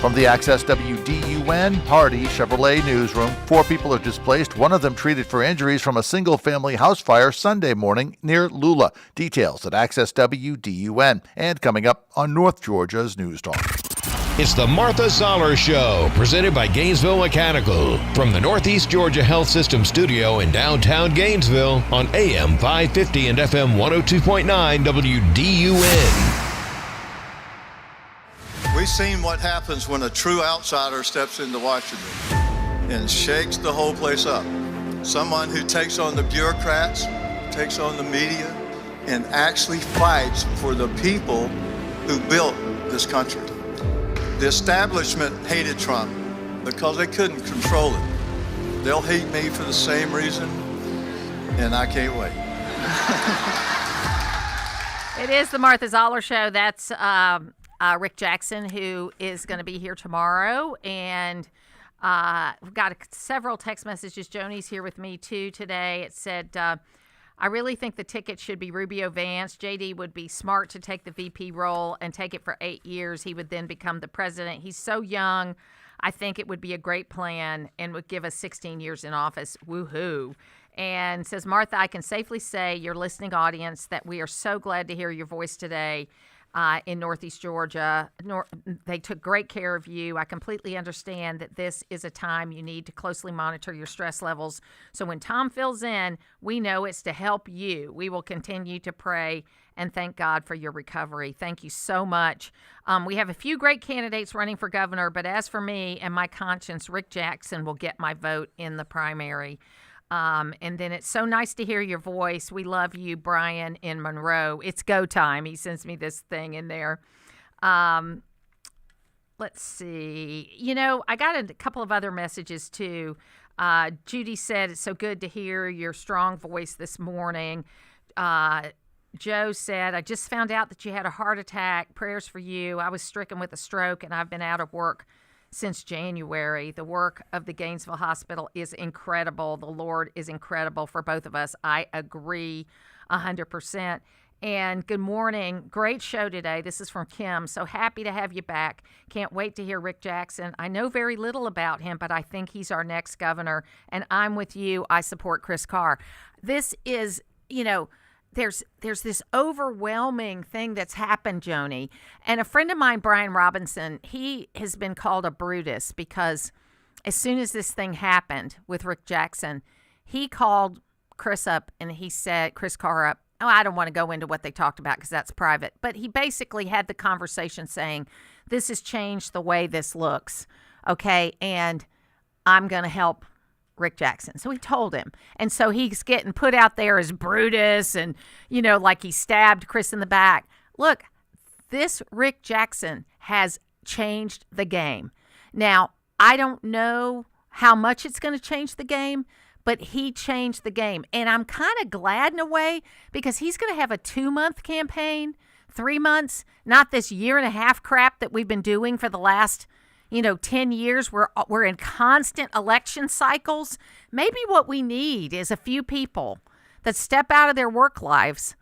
From the Access WDUN Hardy Chevrolet Newsroom, 4 people are displaced, one of them treated for injuries from a single-family house fire Sunday morning near Lula. Details at Access WDUN. And coming up on North Georgia's News Talk. It's the Martha Zoller Show, presented by Gainesville Mechanical. From the Northeast Georgia Health System studio in downtown Gainesville on AM 550 and FM 102.9 WDUN. We've seen what happens when a true outsider steps into Washington and shakes the whole place up. Someone who takes on the bureaucrats, takes on the media, and actually fights for the people who built this country. The establishment hated Trump because they couldn't control it. They'll hate me for the same reason, and I can't wait. It is the Martha Zoller Show. That's Rick Jackson, who is going to be here tomorrow. And we've got several text messages. Joni's here with me, too, today. It said, I really think the ticket should be Rubio Vance. JD would be smart to take the VP role and take it for 8 years. He would then become the president. He's so young. I think it would be a great plan and would give us 16 years in office. Woohoo. And says, Martha, I can safely say, your listening audience, that we are so glad to hear your voice today in Northeast Georgia. They took great care of you. I completely understand that this is a time you need to closely monitor your stress levels. So when Tom fills in, we know it's to help you. We will continue to pray and thank God for your recovery. Thank you so much. We have a few great candidates running for governor, but as for me and my conscience, Rick Jackson will get my vote in the primary. And then it's so nice to hear your voice. We love you, Brian in Monroe. It's go time. He sends me this thing in there. Let's see. I got a couple of other messages too. Judy said, it's so good to hear your strong voice this morning. Joe said, I just found out that you had a heart attack. Prayers for you. I was stricken with a stroke and I've been out of work since January. The work of the Gainesville Hospital is incredible. The Lord is incredible for both of us. I agree 100%. And good morning. Great show today. This is from Kim. So happy to have you back. Can't wait to hear Rick Jackson. I know very little about him, but I think he's our next governor. And I'm with you. I support Chris Carr. This is, there's this overwhelming thing that's happened, Joni. And a friend of mine, Brian Robinson, he has been called a Brutus because as soon as this thing happened with Rick Jackson, he called Chris up and he said, Chris Carr up. Oh, I don't want to go into what they talked about because that's private. But he basically had the conversation saying, this has changed the way this looks. Okay. And I'm going to help Rick Jackson. So he told him. And so he's getting put out there as Brutus and, like he stabbed Chris in the back. Look, this Rick Jackson has changed the game. Now, I don't know how much it's going to change the game, but he changed the game. And I'm kind of glad in a way because he's going to have a 2-month campaign, 3 months, not this 1.5 crap that we've been doing for the last 10 years. We're in constant election cycles. Maybe what we need is a few people that step out of their work lives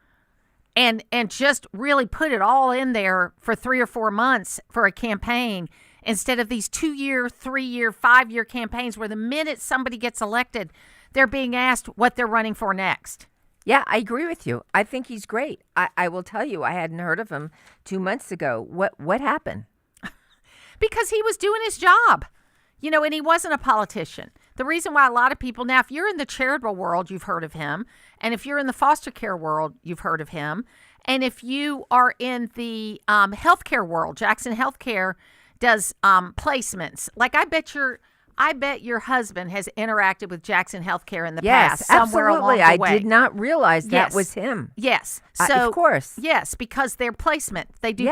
and just really put it all in there for 3 or 4 months for a campaign instead of these 2-year, 3-year, 5-year campaigns where the minute somebody gets elected, they're being asked what they're running for next. Yeah, I agree with you. I think he's great. I will tell you, I hadn't heard of him 2 months ago. What happened? Because he was doing his job, and he wasn't a politician. The reason why a lot of people, now, if you're in the charitable world, you've heard of him. And if you're in the foster care world, you've heard of him. And if you are in the healthcare world, Jackson Healthcare does placements. Like I bet your husband has interacted with Jackson Healthcare in the past. Somewhere absolutely. Along the way. I did not realize that was him. Yes. So of course. Yes, because they're placement. They do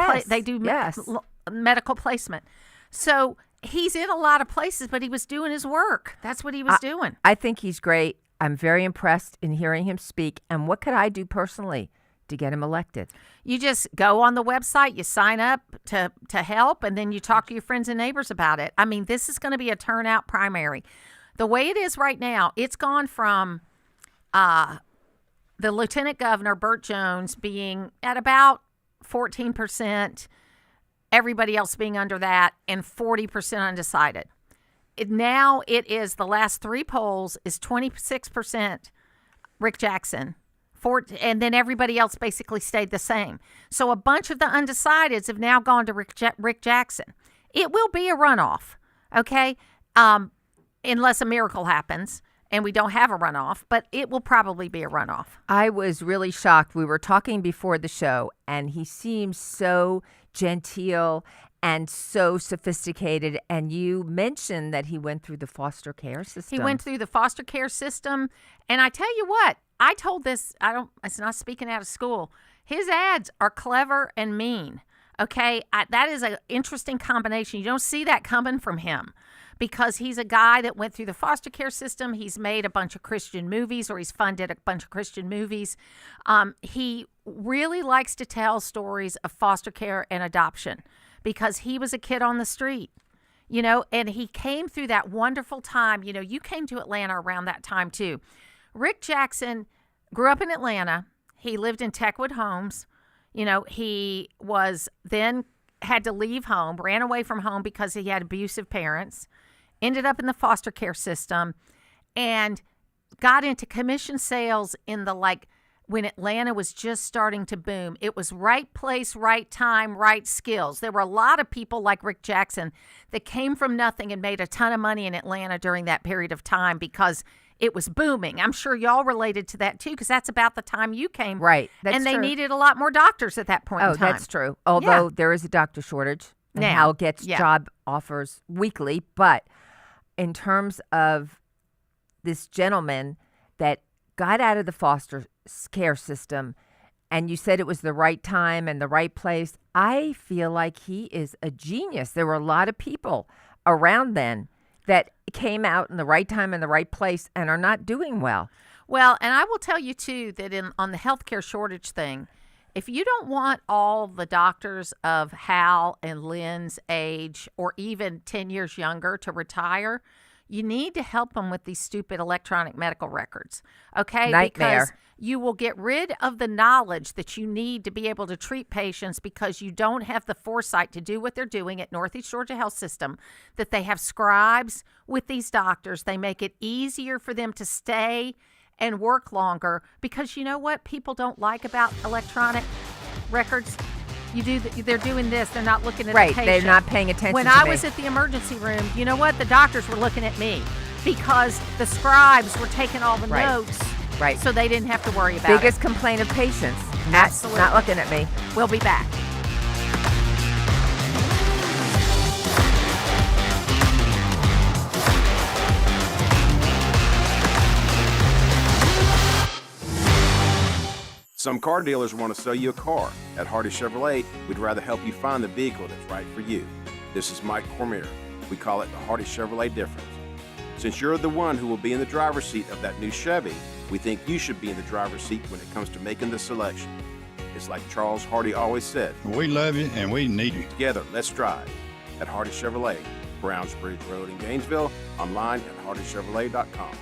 medical placement. So he's in a lot of places, but he was doing his work. That's what he was doing. I think he's great. I'm very impressed in hearing him speak. And what could I do personally to get him elected? You just go on the website, you sign up to help, and then you talk to your friends and neighbors about it. I mean, this is going to be a turnout primary. The way it is right now, it's gone from the Lieutenant Governor, Burt Jones, being at about 14%, everybody else being under that, and 40% undecided. Now it is, the last 3 polls is 26% Rick Jackson, and then everybody else basically stayed the same. So a bunch of the undecideds have now gone to Rick Jackson. It will be a runoff, okay, unless a miracle happens and we don't have a runoff, but it will probably be a runoff. I was really shocked. We were talking before the show, and he seems so genteel and so sophisticated. And you mentioned that he went through the foster care system. He went through the foster care system. And I tell you what, I told this, it's not speaking out of school. His ads are clever and mean. Okay. That is an interesting combination. You don't see that coming from him because he's a guy that went through the foster care system. He's made a bunch of Christian movies, or he's funded a bunch of Christian movies. He really likes to tell stories of foster care and adoption because he was a kid on the street, and he came through that wonderful time. You came to Atlanta around that time too. Rick Jackson grew up in Atlanta. He lived in Techwood Homes. He was then had to leave home, ran away from home because he had abusive parents, ended up in the foster care system, and got into commission sales in the when Atlanta was just starting to boom. It was right place, right time, right skills. There were a lot of people like Rick Jackson that came from nothing and made a ton of money in Atlanta during that period of time because it was booming. I'm sure y'all related to that too, because that's about the time you came. Right. That's and they true. needed a lot more doctors at that point in time. Oh, that's true. Although there is a doctor shortage, and Now, Hal gets job offers weekly. But in terms of this gentleman that got out of the foster care system, and you said it was the right time and the right place, I feel like he is a genius. There were a lot of people around then that came out in the right time and the right place and are not doing well. Well, and I will tell you too that on the healthcare shortage thing, if you don't want all the doctors of Hal and Lynn's age or even 10 years younger to retire, you need to help them with these stupid electronic medical records, okay? Nightmare. Because you will get rid of the knowledge that you need to be able to treat patients because you don't have the foresight to do what they're doing at Northeast Georgia Health System, that they have scribes with these doctors. They make it easier for them to stay and work longer because you know what people don't like about electronic records? They're doing this. They're not looking at the patient. They're not paying attention When to I me. was at the emergency room, you know what? The doctors were looking at me because the scribes were taking all the notes. Right. So they didn't have to worry about it. Biggest complaint of patients. Absolutely. Not looking at me. We'll be back. Some car dealers want to sell you a car. At Hardy Chevrolet, we'd rather help you find the vehicle that's right for you. This is Mike Cormier. We call it the Hardy Chevrolet difference. Since you're the one who will be in the driver's seat of that new Chevy, we think you should be in the driver's seat when it comes to making the selection. It's like Charles Hardy always said. We love you and we need you. Together, let's drive. At Hardy Chevrolet, Browns Bridge Road in Gainesville, online at hardychevrolet.com.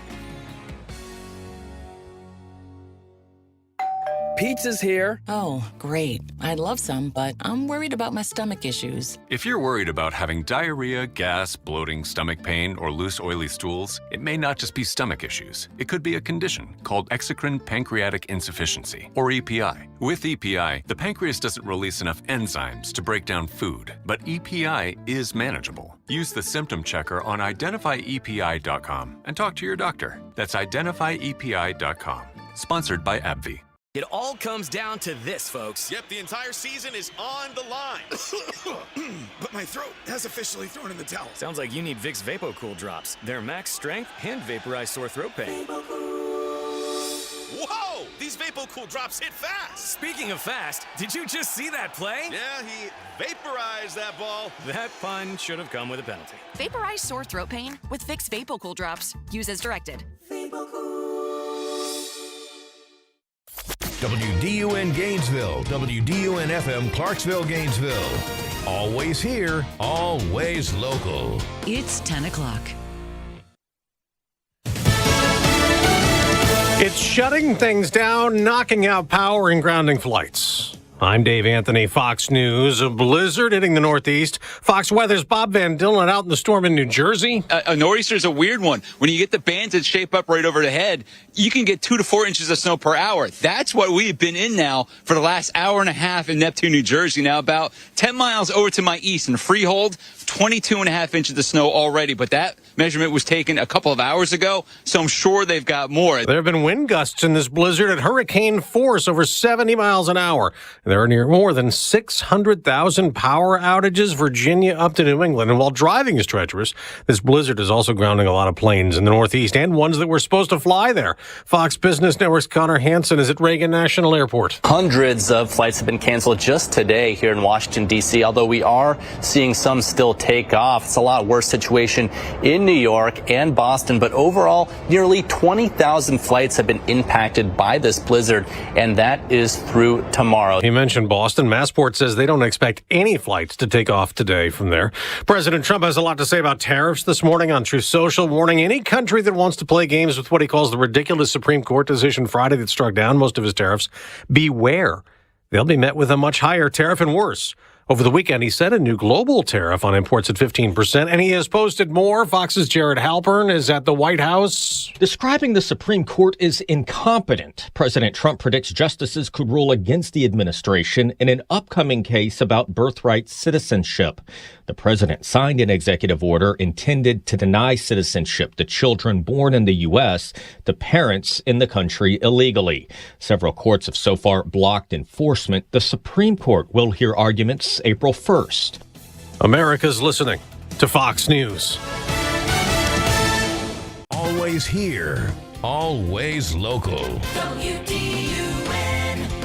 Pizza's here. Oh, great. I'd love some, but I'm worried about my stomach issues. If you're worried about having diarrhea, gas, bloating, stomach pain, or loose, oily stools, it may not just be stomach issues. It could be a condition called exocrine pancreatic insufficiency, or EPI. With EPI, the pancreas doesn't release enough enzymes to break down food, but EPI is manageable. Use the symptom checker on identifyepi.com and talk to your doctor. That's identifyepi.com. Sponsored by AbbVie. It all comes down to this, folks. Yep, the entire season is on the line. But my throat has officially thrown in the towel. Sounds like you need Vicks VapoCool drops. They're max strength and vaporize sore throat pain. Whoa! These VapoCool drops hit fast. Speaking of fast, did you just see that play? Yeah, he vaporized that ball. That pun should have come with a penalty. Vaporize sore throat pain with Vicks VapoCool drops. Use as directed. WDUN Gainesville, WDUN FM Clarksville, Gainesville. Always here, always local. It's 10 o'clock. It's shutting things down, knocking out power, and grounding flights. I'm Dave Anthony, Fox News. A blizzard hitting the Northeast. Fox Weather's Bob Van Dillon out in the storm in New Jersey. A nor'easter's a weird one. When you get the bands that shape up right over the head, you can get 2 to 4 inches of snow per hour. That's what we've been in now for the last hour and a half in Neptune, New Jersey. Now about 10 miles over to my east in Freehold, 22.5 inches of snow already. But that measurement was taken a couple of hours ago, so I'm sure they've got more. There have been wind gusts in this blizzard at hurricane force over 70 miles an hour. There are near more than 600,000 power outages, Virginia up to New England. And while driving is treacherous, this blizzard is also grounding a lot of planes in the Northeast and ones that were supposed to fly there. Fox Business Network's Connor Hansen is at Reagan National Airport. Hundreds of flights have been canceled just today here in Washington, D.C., although we are seeing some still take off. It's a lot worse situation in New York and Boston, but overall, nearly 20,000 flights have been impacted by this blizzard, and that is through tomorrow. He mentioned Boston. Massport says they don't expect any flights to take off today from there. President Trump has a lot to say about tariffs this morning on Truth Social, warning any country that wants to play games with what he calls the ridiculous Supreme Court decision Friday that struck down most of his tariffs, beware. They'll be met with a much higher tariff and worse. Over the weekend, he set a new global tariff on imports at 15%, and he has posted more. Fox's Jared Halpern is at the White House. Describing the Supreme Court as incompetent, President Trump predicts justices could rule against the administration in an upcoming case about birthright citizenship. The president signed an executive order intended to deny citizenship to children born in the U.S. to parents in the country illegally. Several courts have so far blocked enforcement. The Supreme Court will hear arguments April 1st. America's listening to Fox News. Always here, always local.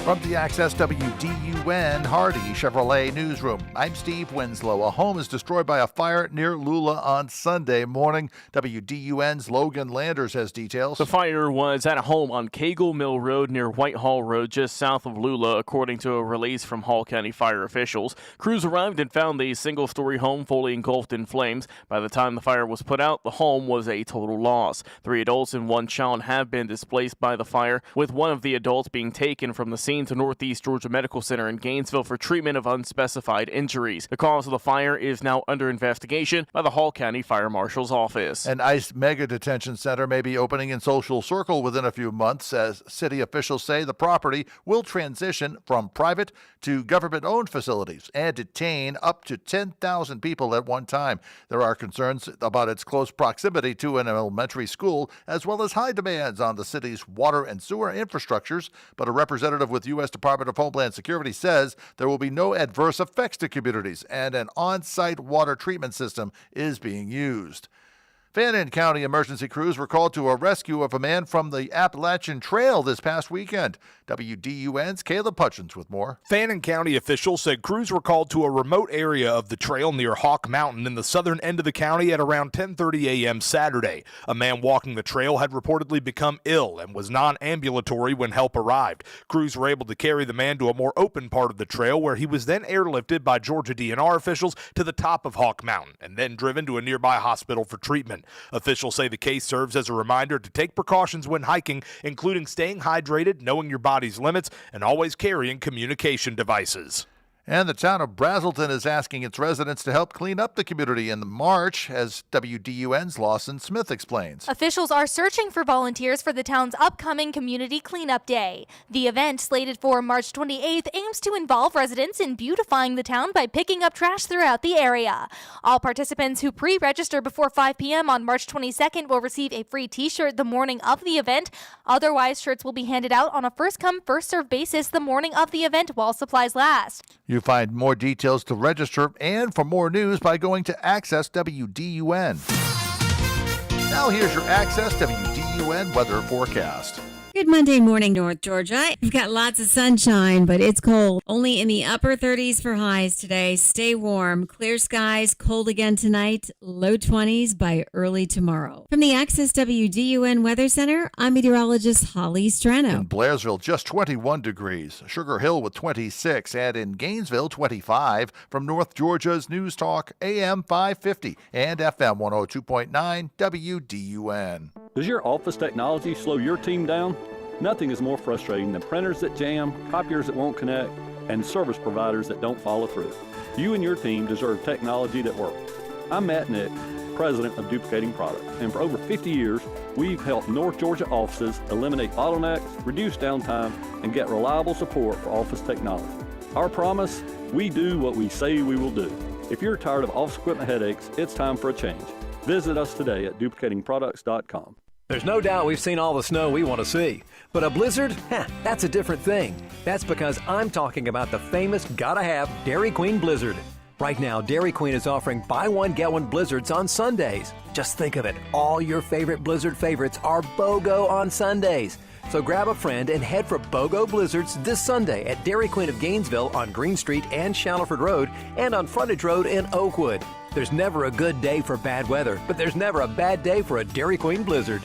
From the Access WDUN Hardy Chevrolet Newsroom, I'm Steve Winslow. A home is destroyed by a fire near Lula on Sunday morning. WDUN's Logan Landers has details. The fire was at a home on Cagle Mill Road near Whitehall Road, just south of Lula, according to a release from Hall County fire officials. Crews arrived and found the single-story home fully engulfed in flames. By the time the fire was put out, the home was a total loss. 3 adults and 1 child have been displaced by the fire, with one of the adults being taken from the scene to Northeast Georgia Medical Center in Gainesville for treatment of unspecified injuries. The cause of the fire is now under investigation by the Hall County Fire Marshal's office. An ICE mega detention center may be opening in Social Circle within a few months, as city officials say the property will transition from private to government-owned facilities and detain up to 10,000 people at one time. There are concerns about its close proximity to an elementary school, as well as high demands on the city's water and sewer infrastructures, but a representative with U.S. Department of Homeland Security says there will be no adverse effects to communities, and an on-site water treatment system is being used. Fannin County emergency crews were called to a rescue of a man from the Appalachian Trail this past weekend. WDUN's Caleb Hutchins with more. Fannin County officials said crews were called to a remote area of the trail near Hawk Mountain in the southern end of the county at around 10:30 a.m. Saturday. A man walking the trail had reportedly become ill and was non-ambulatory when help arrived. Crews were able to carry the man to a more open part of the trail, where he was then airlifted by Georgia DNR officials to the top of Hawk Mountain and then driven to a nearby hospital for treatment. Officials say the case serves as a reminder to take precautions when hiking, including staying hydrated, knowing your body's limits, and always carrying communication devices. And the town of Brazelton is asking its residents to help clean up the community in the march, as WDUN's Lawson Smith explains. Officials are searching for volunteers for the town's upcoming Community Cleanup Day. The event, slated for March 28th, aims to involve residents in beautifying the town by picking up trash throughout the area. All participants who pre-register before 5 p.m. on March 22nd will receive a free t-shirt the morning of the event. Otherwise, shirts will be handed out on a first-come, first-served basis the morning of the event while supplies last. You find more details to register and for more news by going to Access WDUN. Now here's your Access WDUN weather forecast. Good Monday morning, North Georgia. You've got lots of sunshine, but it's cold. Only in the upper 30s for highs today. Stay warm. Clear skies, cold again tonight. Low 20s by early tomorrow. From the Access WDUN Weather Center, I'm meteorologist Holly Strano. In Blairsville, just 21 degrees. Sugar Hill with 26, and in Gainesville, 25. From North Georgia's News Talk, AM 550 and FM 102.9 WDUN. Does your office technology slow your team down? Nothing is more frustrating than printers that jam, copiers that won't connect, and service providers that don't follow through. You and your team deserve technology that works. I'm Matt Nick, president of Duplicating Products, and for over 50 years, we've helped North Georgia offices eliminate bottlenecks, reduce downtime, and get reliable support for office technology. Our promise, we do what we say we will do. If you're tired of office equipment headaches, it's time for a change. Visit us today at duplicatingproducts.com. There's no doubt we've seen all the snow we want to see. But a blizzard? That's a different thing. That's because I'm talking about the famous gotta-have Dairy Queen Blizzard. Right now, Dairy Queen is offering buy one, get one blizzards on Sundays. Just think of it. All your favorite blizzard favorites are BOGO on Sundays. So grab a friend and head for BOGO Blizzards this Sunday at Dairy Queen of Gainesville on Green Street and Shallowford Road and on Frontage Road in Oakwood. There's never a good day for bad weather, but there's never a bad day for a Dairy Queen Blizzard.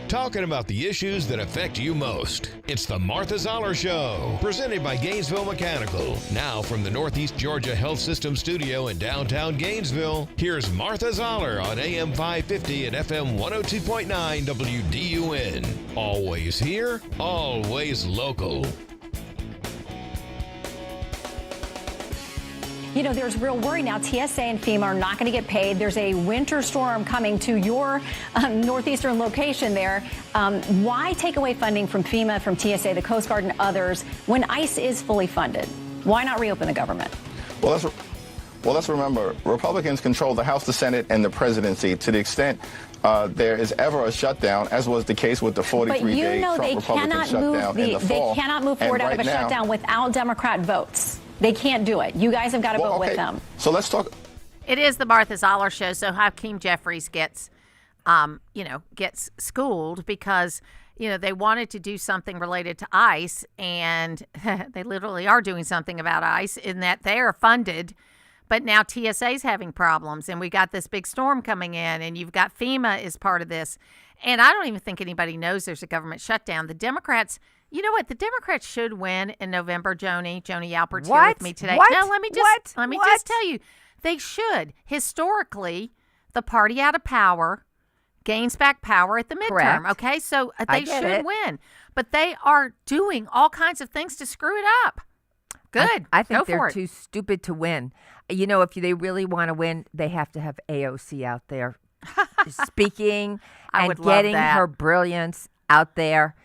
Talking about the issues that affect you most. It's the Martha Zoller Show, presented by Gainesville Mechanical. Now from the Northeast Georgia Health System studio in downtown Gainesville, here's Martha Zoller on AM 550 and FM 102.9 WDUN. Always here, always local. there's real worry now. TSA and FEMA are not going to get paid. There's a winter storm coming to your northeastern location there. Why take away funding from FEMA, from TSA, the Coast Guard, and others when ICE is fully funded? Why not reopen the government? Well, let's remember, Republicans control the House, the Senate, and the presidency. To the extent there is ever a shutdown, as was the case with the 43-day Trump-Republican shutdown in the fall. They cannot move forward out of a shutdown without Democrat votes. They can't do it. You guys have got to vote with them. So let's talk. It is the Martha Zoller show. So Hakeem Jeffries gets schooled because, they wanted to do something related to ICE, and they literally are doing something about ICE in that they are funded. But now TSA's having problems, and we got this big storm coming in, and you've got FEMA is part of this. And I don't even think anybody knows there's a government shutdown. The Democrats, you know what? The Democrats should win in November, Joni. Joni Alpert's here with me today. What? No, let me just tell you. They should. Historically, the party out of power gains back power at the midterm. Correct. Okay, so they should it. win. But they are doing all kinds of things to screw it up. Good. I think Go they're for it. too stupid to win. If they really want to win, they have to have AOC out there speaking and getting her brilliance out there.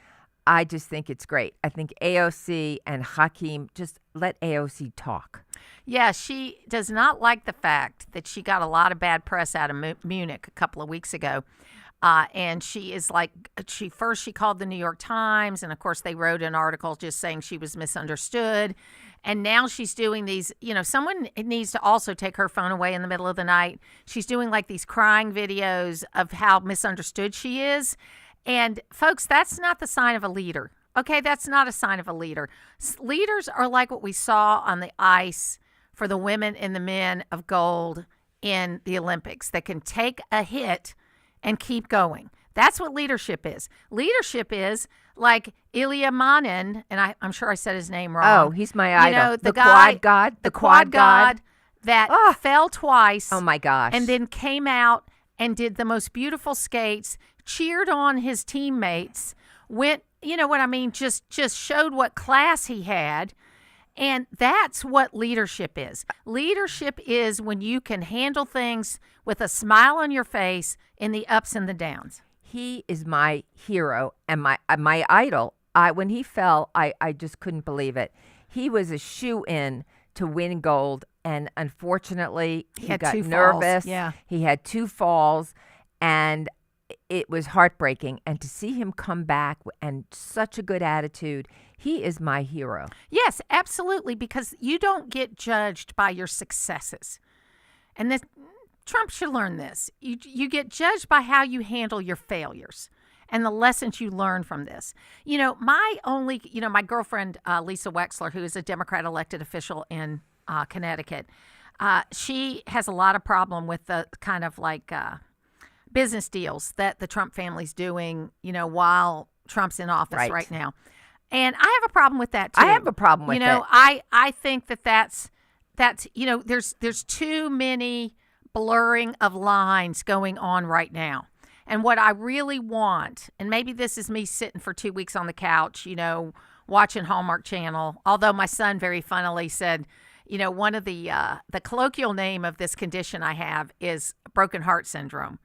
I just think it's great. I think AOC and Hakeem, just let AOC talk. Yeah, she does not like the fact that she got a lot of bad press out of Munich a couple of weeks ago. And she is she called the New York Times, and of course they wrote an article just saying she was misunderstood. And now she's doing these, someone needs to also take her phone away in the middle of the night. She's doing these crying videos of how misunderstood she is. And folks, that's not the sign of a leader. Okay, that's not a sign of a leader. Leaders are like what we saw on the ice for the women and the men of gold in the Olympics that can take a hit and keep going. That's what leadership is. Leadership is like Ilya Manin, and I'm sure I said his name wrong. Oh, he's my idol. The quad god. The quad god that fell twice. Oh, my gosh. And then came out and did the most beautiful skates, cheered on his teammates, just showed what class he had. And that's what leadership is. Leadership is when you can handle things with a smile on your face in the ups and the downs. He is my hero and my idol. When he fell, I just couldn't believe it. He was a shoe-in to win gold, and unfortunately, he got nervous. Yeah. He had 2 falls, and it was heartbreaking. And to see him come back and such a good attitude, he is my hero. Yes, absolutely, because you don't get judged by your successes. And Trump should learn this. You get judged by how you handle your failures and the lessons you learn from this. My girlfriend, Lisa Wexler, who is a Democrat elected official in Connecticut, she has a lot of problem with the kind of business deals that the Trump family's doing, while Trump's in office right now. And I have a problem with that too. I have a problem with it. I think that's there's too many blurring of lines going on right now. And what I really want, and maybe this is me sitting for 2 weeks on the couch, watching Hallmark Channel, although my son very funnily said, one of the colloquial name of this condition I have is broken heart syndrome.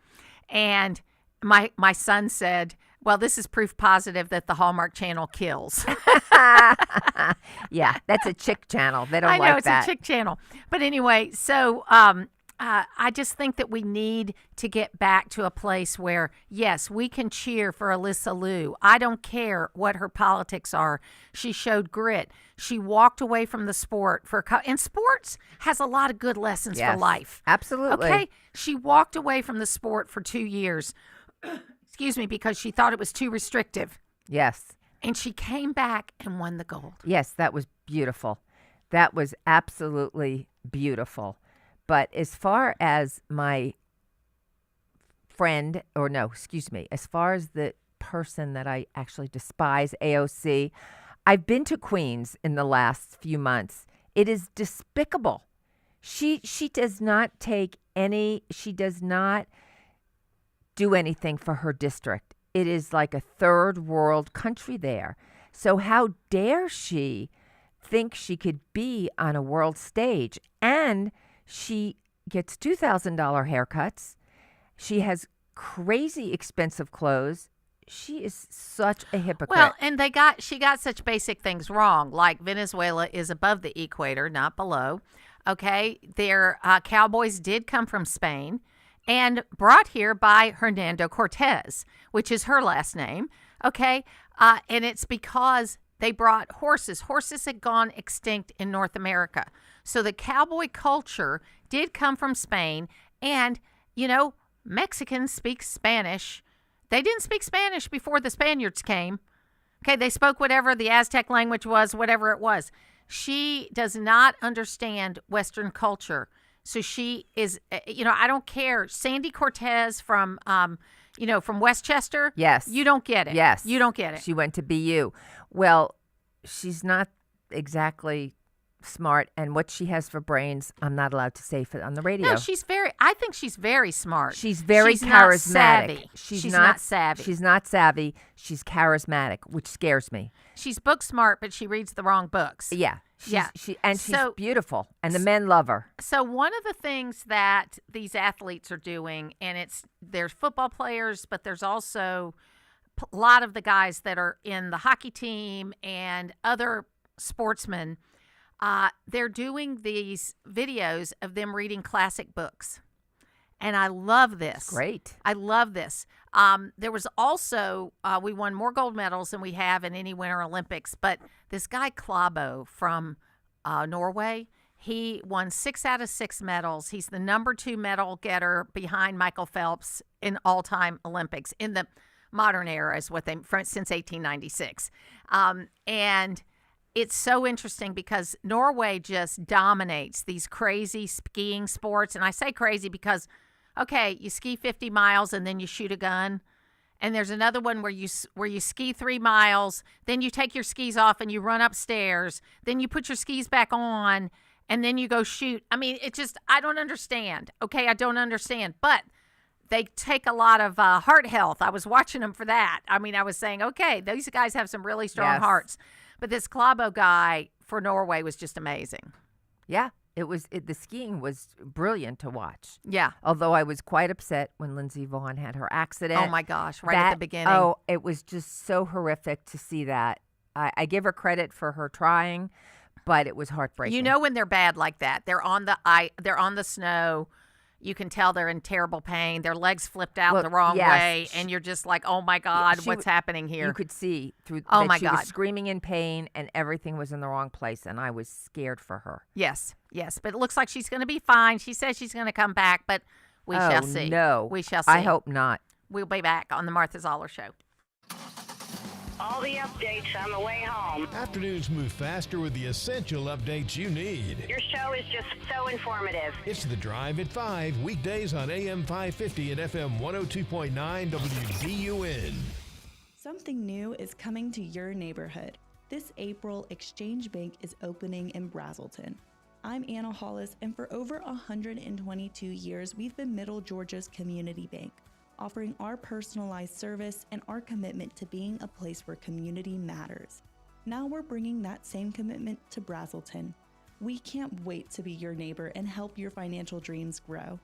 And my son said, well, this is proof positive that the Hallmark Channel kills. Yeah, that's a chick channel. They don't like that. I know, it's a chick channel. But anyway, so I just think that we need to get back to a place where, yes, we can cheer for Alyssa Liu. I don't care what her politics are. She showed grit. She walked away from the sport and sports has a lot of good lessons for life. Absolutely. Okay? She walked away from the sport for 2 years. Excuse me, because she thought it was too restrictive. Yes. And she came back and won the gold. Yes, that was beautiful. That was absolutely beautiful. But as far as my friend, as far as the person that I actually despise, AOC, I've been to Queens in the last few months. It is despicable. She does not she does not do anything for her district. It is like a third world country there. So how dare she think she could be on a world stage. And she gets $2,000 haircuts. She has crazy expensive clothes. She is such a hypocrite. Well, and she got such basic things wrong, like Venezuela is above the equator, not below. Okay, their cowboys did come from Spain and brought here by Hernando Cortez, which is her last name. Okay, and it's because they brought horses. Horses had gone extinct in North America. So the cowboy culture did come from Spain. And, Mexicans speak Spanish. They didn't speak Spanish before the Spaniards came. Okay, they spoke whatever the Aztec language was, whatever it was. She does not understand Western culture. So she is, I don't care. Sandy Cortez from Westchester. Yes. You don't get it. Yes. You don't get it. She went to BU. Well, she's not exactly smart, and what she has for brains, I'm not allowed to say on the radio. No, I think she's very smart. She's very charismatic. Not savvy. She's not savvy. She's not savvy. She's charismatic, which scares me. She's book smart, but she reads the wrong books. Yeah. She's beautiful, and the men love her. So one of the things that these athletes are doing, and there's football players, but there's also a lot of the guys that are in the hockey team and other sportsmen, they're doing these videos of them reading classic books. And I love this. Great. I love this. There was also, we won more gold medals than we have in any Winter Olympics. But this guy, Klæbo from Norway, he won 6 out of 6 medals. He's the number 2 medal getter behind Michael Phelps in all-time Olympics in the modern era, is what since 1896. And it's so interesting because Norway just dominates these crazy skiing sports. And I say crazy because, okay, you ski 50 miles and then you shoot a gun. And there's another one where you ski 3 miles, then you take your skis off and you run upstairs. Then you put your skis back on and then you go shoot. I mean, I don't understand. Okay, I don't understand. But they take a lot of heart health. I was watching them for that. I mean, I was saying, okay, these guys have some really strong hearts. But this Klæbo guy for Norway was just amazing. Yeah, the skiing was brilliant to watch. Yeah. Although I was quite upset when Lindsey Vonn had her accident. Oh, my gosh, at the beginning. Oh, it was just so horrific to see that. I give her credit for her trying, but it was heartbreaking. You know when they're bad like that. They're on the snow. You can tell they're in terrible pain. Their legs flipped out the wrong way, and you're just like, "Oh my God, what's happening here?" You could see through. Oh that my she God, was screaming in pain, and everything was in the wrong place, and I was scared for her. Yes, but it looks like she's going to be fine. She says she's going to come back, but we shall see. No, we shall see. I hope not. We'll be back on the Martha Zoller Show. All the updates on the way home. Afternoons move faster with the essential updates you need. Your show is just so informative. It's The Drive at 5, weekdays on AM 550 and FM 102.9 WDUN. Something new is coming to your neighborhood. This April, Exchange Bank is opening in Brazelton. I'm Anna Hollis, and for over 122 years, we've been Middle Georgia's community bank, offering our personalized service and our commitment to being a place where community matters. Now we're bringing that same commitment to Brazelton. We can't wait to be your neighbor and help your financial dreams grow.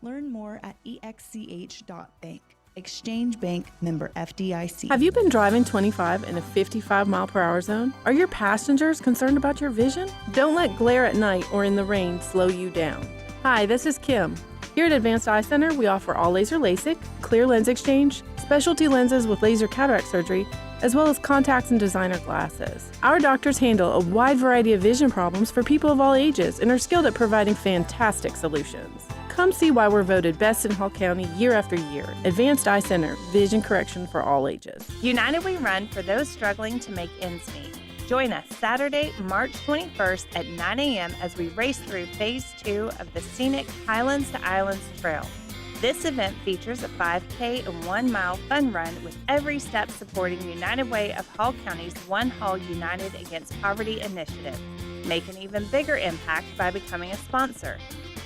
Learn more at exch.bank. Exchange Bank, member FDIC. Have you been driving 25 in a 55-mile-per-hour zone? Are your passengers concerned about your vision? Don't let glare at night or in the rain slow you down. Hi, this is Kim. Here at Advanced Eye Center, we offer all laser LASIK, clear lens exchange, specialty lenses with laser cataract surgery, as well as contacts and designer glasses. Our doctors handle a wide variety of vision problems for people of all ages and are skilled at providing fantastic solutions. Come see why we're voted best in Hall County year after year. Advanced Eye Center, vision correction for all ages. United We Run for those struggling to make ends meet. Join us Saturday, March 21st at 9 a.m. as we race through Phase 2 of the scenic Highlands to Islands Trail. This event features a 5K and 1 mile fun run with every step supporting United Way of Hall County's One Hall United Against Poverty initiative. Make an even bigger impact by becoming a sponsor.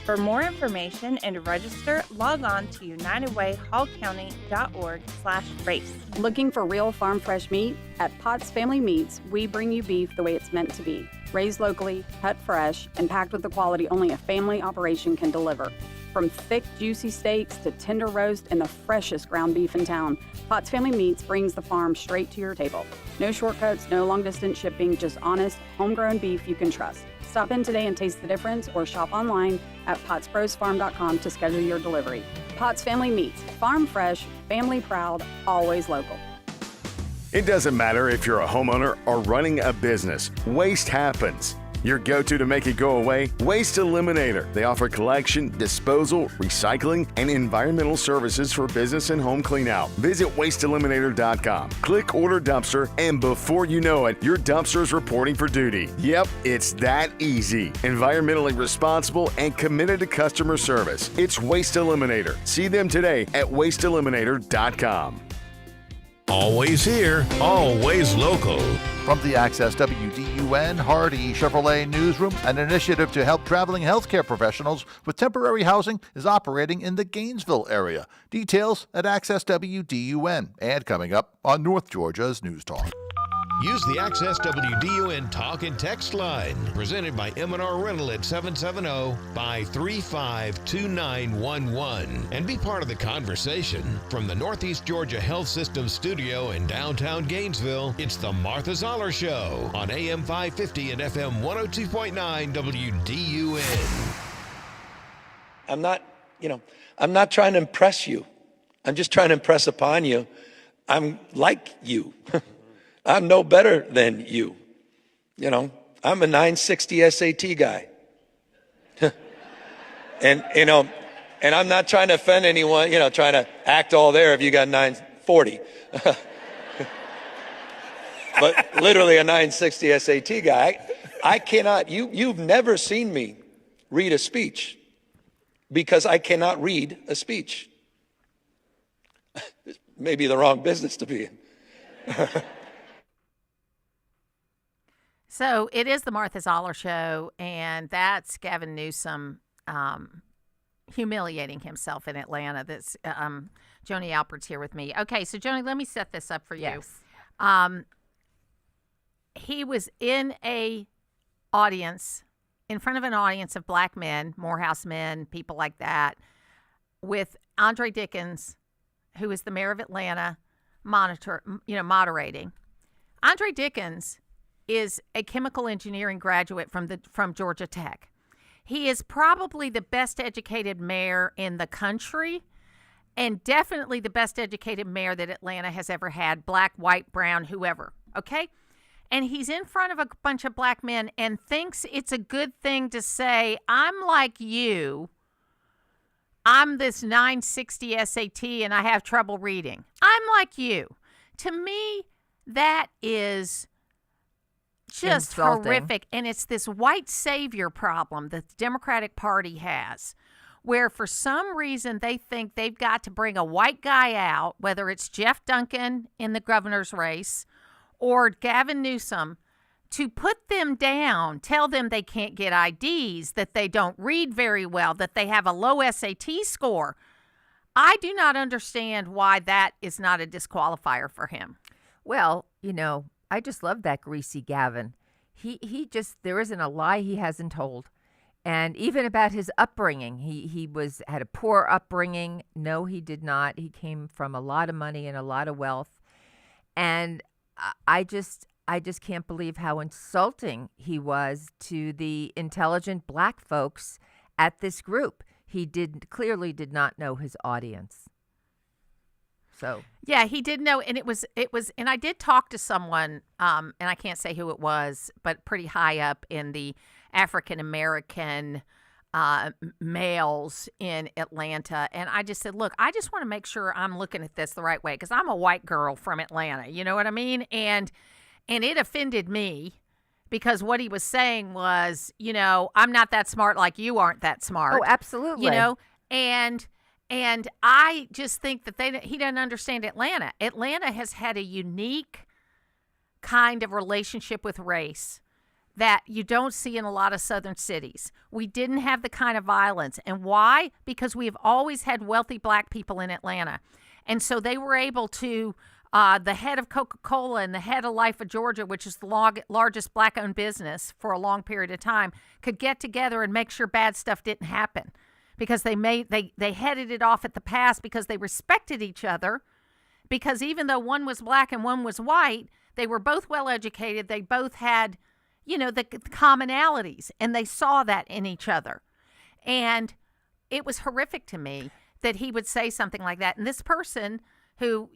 For more information and to register, log on to unitedwayhallcounty.org/race. Looking for real farm fresh meat? At Potts Family Meats, we bring you beef the way it's meant to be. Raised locally, cut fresh, and packed with the quality only a family operation can deliver. From thick, juicy steaks to tender roast and the freshest ground beef in town, Potts Family Meats brings the farm straight to your table. No shortcuts, no long-distance shipping, just honest, homegrown beef you can trust. Stop in today and taste the difference or shop online at pottsbrosfarm.com to schedule your delivery. Potts Family Meats, farm fresh, family proud, always local. It doesn't matter if you're a homeowner or running a business, waste happens. Your go-to to make it go away? Waste Eliminator. They offer collection, disposal, recycling, and environmental services for business and home cleanout. Visit wasteeliminator.com. Click Order Dumpster, and before you know it, your dumpster is reporting for duty. Yep, it's that easy. Environmentally responsible and committed to customer service. It's Waste Eliminator. See them today at wasteeliminator.com. Always here, always local. From the Access WDUN Hardy Chevrolet Newsroom, an initiative to help traveling healthcare professionals with temporary housing is operating in the Gainesville area. Details at Access WDUN. And coming up on North Georgia's News Talk. Use the Access WDUN Talk and Text line, presented by M&R Rental at 770-535-2911, and be part of the conversation. From the Northeast Georgia Health System studio in downtown Gainesville, it's the Martha Zoller Show on AM 550 and FM 102.9 WDUN. I'm not trying to impress you. I'm just trying to impress upon you. I'm like you. I'm no better than you. I'm a 960 SAT guy. and I'm not trying to offend anyone, trying to act all there if you got 940. But literally a 960 SAT guy. I cannot, you've never seen me read a speech because I cannot read a speech. Maybe the wrong business to be in. So it is the Martha Zoller Show, and that's Gavin Newsom humiliating himself in Atlanta. That's Joni Alpert's here with me. Okay, so Joni, let me set this up for you. Yes. He was in a audience, in front of an audience of black men, Morehouse men, people like that, with Andre Dickens, who is the mayor of Atlanta, moderating. Andre Dickens is a chemical engineering graduate from Georgia Tech. He is probably the best educated mayor in the country, and definitely the best educated mayor that Atlanta has ever had, black, white, brown, whoever, okay? And he's in front of a bunch of black men and thinks it's a good thing to say, I'm like you. I'm this 960 SAT and I have trouble reading. I'm like you. To me, that is just insulting. Horrific. And it's this white savior problem that the Democratic Party has, where for some reason they think they've got to bring a white guy out, whether it's Jeff Duncan in the governor's race or Gavin Newsom, to put them down, tell them they can't get IDs, that they don't read very well, that they have a low SAT score. I do not understand why that is not a disqualifier for him. Well, I just love that greasy Gavin. He just, there isn't a lie he hasn't told. And even about his upbringing, he had a poor upbringing. No, he did not. He came from a lot of money and a lot of wealth. And I just can't believe how insulting he was to the intelligent black folks at this group. He clearly did not know his audience. So yeah, he did know, and it was, and I did talk to someone, and I can't say who it was, but pretty high up in the African American males in Atlanta, and I just said, look, I just want to make sure I'm looking at this the right way because I'm a white girl from Atlanta, you know what I mean? And it offended me because what he was saying was, I'm not that smart like you aren't that smart. Oh, absolutely. And I just think that he doesn't understand Atlanta. Atlanta has had a unique kind of relationship with race that you don't see in a lot of southern cities. We didn't have the kind of violence. And why? Because we have always had wealthy black people in Atlanta. And so they were able to, the head of Coca-Cola and the head of Life of Georgia, which is the largest black-owned business for a long period of time, could get together and make sure bad stuff didn't happen. Because they headed it off at the pass because they respected each other. Because even though one was black and one was white, they were both well-educated. They both had, the commonalities, and they saw that in each other. And it was horrific to me that he would say something like that. And this person who,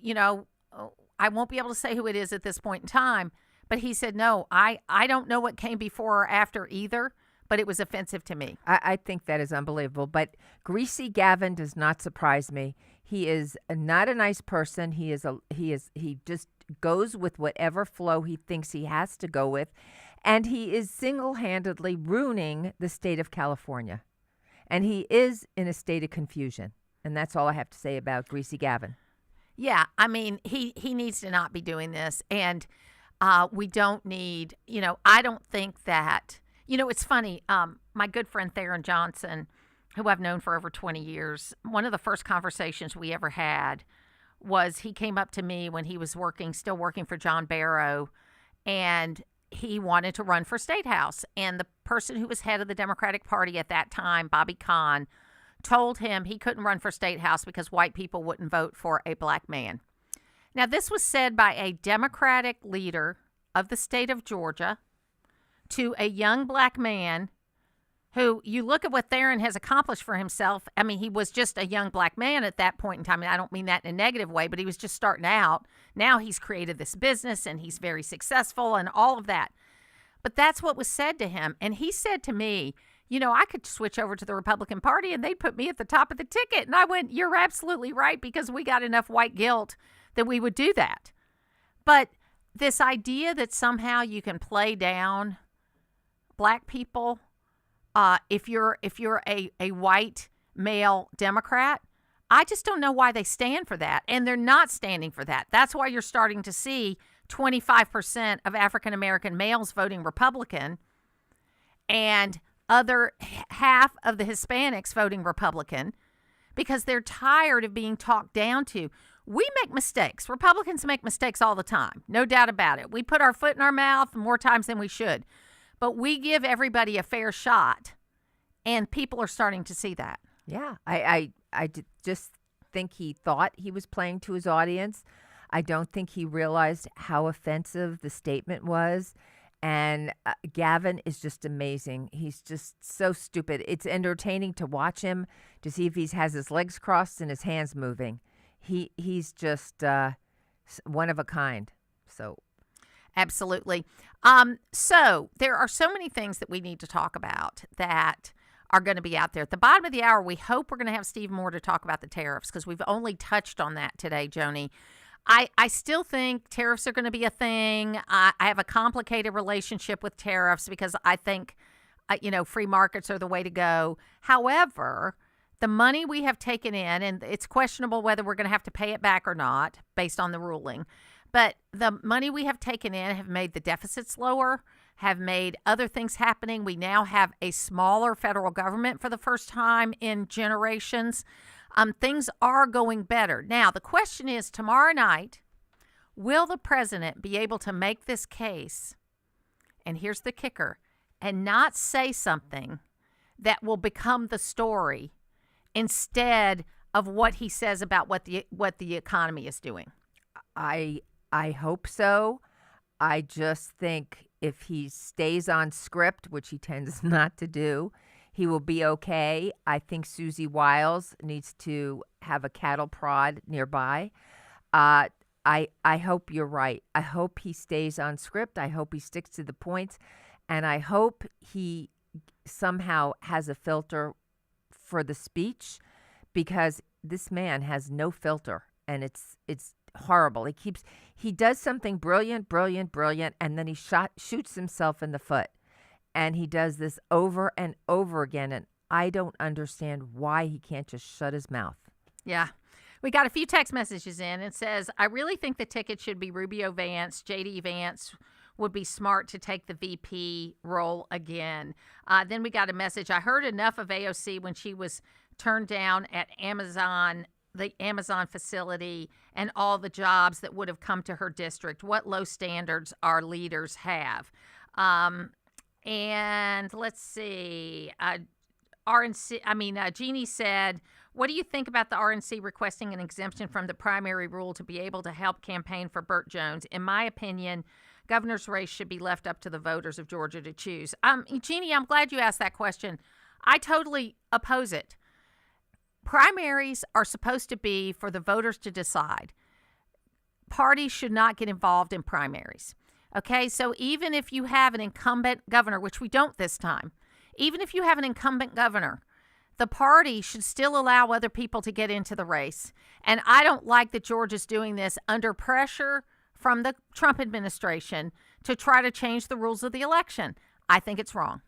I won't be able to say who it is at this point in time, but he said, no, I don't know what came before or after either, but it was offensive to me. I think that is unbelievable. But Greasy Gavin does not surprise me. He is not a nice person. He just goes with whatever flow he thinks he has to go with. And he is single-handedly ruining the state of California. And he is in a state of confusion. And that's all I have to say about Greasy Gavin. Yeah, I mean, he needs to not be doing this. And we don't need, I don't think that, it's funny. My good friend Theron Johnson, who I've known for over 20 years, one of the first conversations we ever had was he came up to me when he was still working for John Barrow, and he wanted to run for State House. And the person who was head of the Democratic Party at that time, Bobby Kahn, told him he couldn't run for State House because white people wouldn't vote for a black man. Now, this was said by a Democratic leader of the state of Georgia to a young black man who, you look at what Theron has accomplished for himself. I mean, he was just a young black man at that point in time. And I don't mean that in a negative way, but he was just starting out. Now he's created this business and he's very successful and all of that. But that's what was said to him. And he said to me, I could switch over to the Republican Party and they'd put me at the top of the ticket. And I went, you're absolutely right, because we got enough white guilt that we would do that. But this idea that somehow you can play down black people, if you're a white male Democrat, I just don't know why they stand for that. And they're not standing for that. That's why you're starting to see 25% of African American males voting Republican and other half of the Hispanics voting Republican, because they're tired of being talked down to. We make mistakes. Republicans make mistakes all the time. No doubt about it. We put our foot in our mouth more times than we should. But we give everybody a fair shot, and people are starting to see that. Yeah, I just think he thought he was playing to his audience. I don't think he realized how offensive the statement was. And Gavin is just amazing. He's just so stupid. It's entertaining to watch him, to see if he has his legs crossed and his hands moving. He's just one of a kind. So, absolutely. So there are so many things that we need to talk about that are going to be out there. At the bottom of the hour, we hope we're going to have Steve Moore to talk about the tariffs, because we've only touched on that today, Joni. I still think tariffs are going to be a thing. I have a complicated relationship with tariffs because I think, free markets are the way to go. However, the money we have taken in, and it's questionable whether we're going to have to pay it back or not based on the ruling, but the money we have taken in have made the deficits lower, have made other things happening. We now have a smaller federal government for the first time in generations. Things are going better. Now, the question is, tomorrow night, will the president be able to make this case, and here's the kicker, and not say something that will become the story instead of what he says about what the economy is doing? I hope so. I just think if he stays on script, which he tends not to do, he will be okay. I think Susie Wiles needs to have a cattle prod nearby. I hope you're right. I hope he stays on script. I hope he sticks to the points. And I hope he somehow has a filter for the speech, because this man has no filter, and it's horrible. He does something brilliant, and then he shoots himself in the foot. And he does this over and over again, and I don't understand why he can't just shut his mouth. Yeah. We got a few text messages in. It says, I really think the ticket should be Rubio Vance. J.D. Vance would be smart to take the VP role again. Then we got a message. I heard enough of AOC when she was turned down at Amazon, the Amazon facility, and all the jobs that would have come to her district. What low standards our leaders have. And let's see. Jeannie said, what do you think about the RNC requesting an exemption from the primary rule to be able to help campaign for Burt Jones? In my opinion, governor's race should be left up to the voters of Georgia to choose. Jeannie, I'm glad you asked that question. I totally oppose it. Primaries are supposed to be for the voters to decide. Parties should not get involved in primaries. Okay, so even if you have an incumbent governor, which we don't this time, even if you have an incumbent governor, the party should still allow other people to get into the race. And I don't like that Georgia's doing this under pressure from the Trump administration to try to change the rules of the election. I think it's wrong.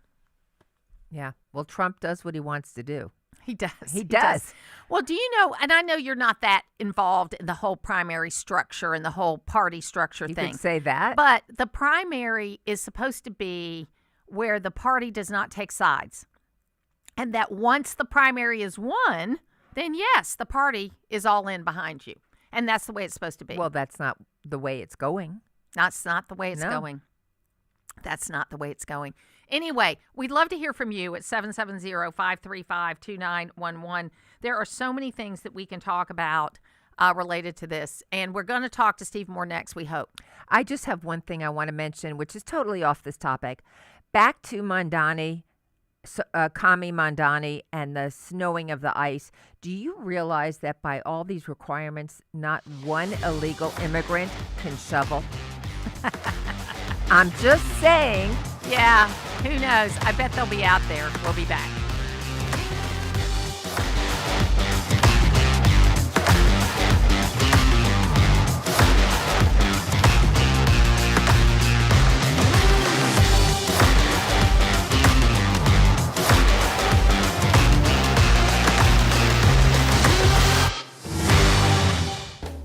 Yeah, well, Trump does what he wants to do. He does. He does. Well, do you know, and I know you're not that involved in the whole primary structure and the whole party structure thing. You could say that. But the primary is supposed to be where the party does not take sides. And that once the primary is won, then yes, the party is all in behind you. And that's the way it's supposed to be. Well, that's not the way it's going. That's not the way it's going. That's not the way it's going. Anyway, we'd love to hear from you at 770-535-2911. There are so many things that we can talk about related to this, and we're going to talk to Steve Moore next, we hope. I just have one thing I want to mention, which is totally off this topic. Back to Mondani, Kami Mondani, and the snowing of the ice. Do you realize that by all these requirements, not one illegal immigrant can shovel? I'm just saying. Yeah, who knows? I bet they'll be out there. We'll be back.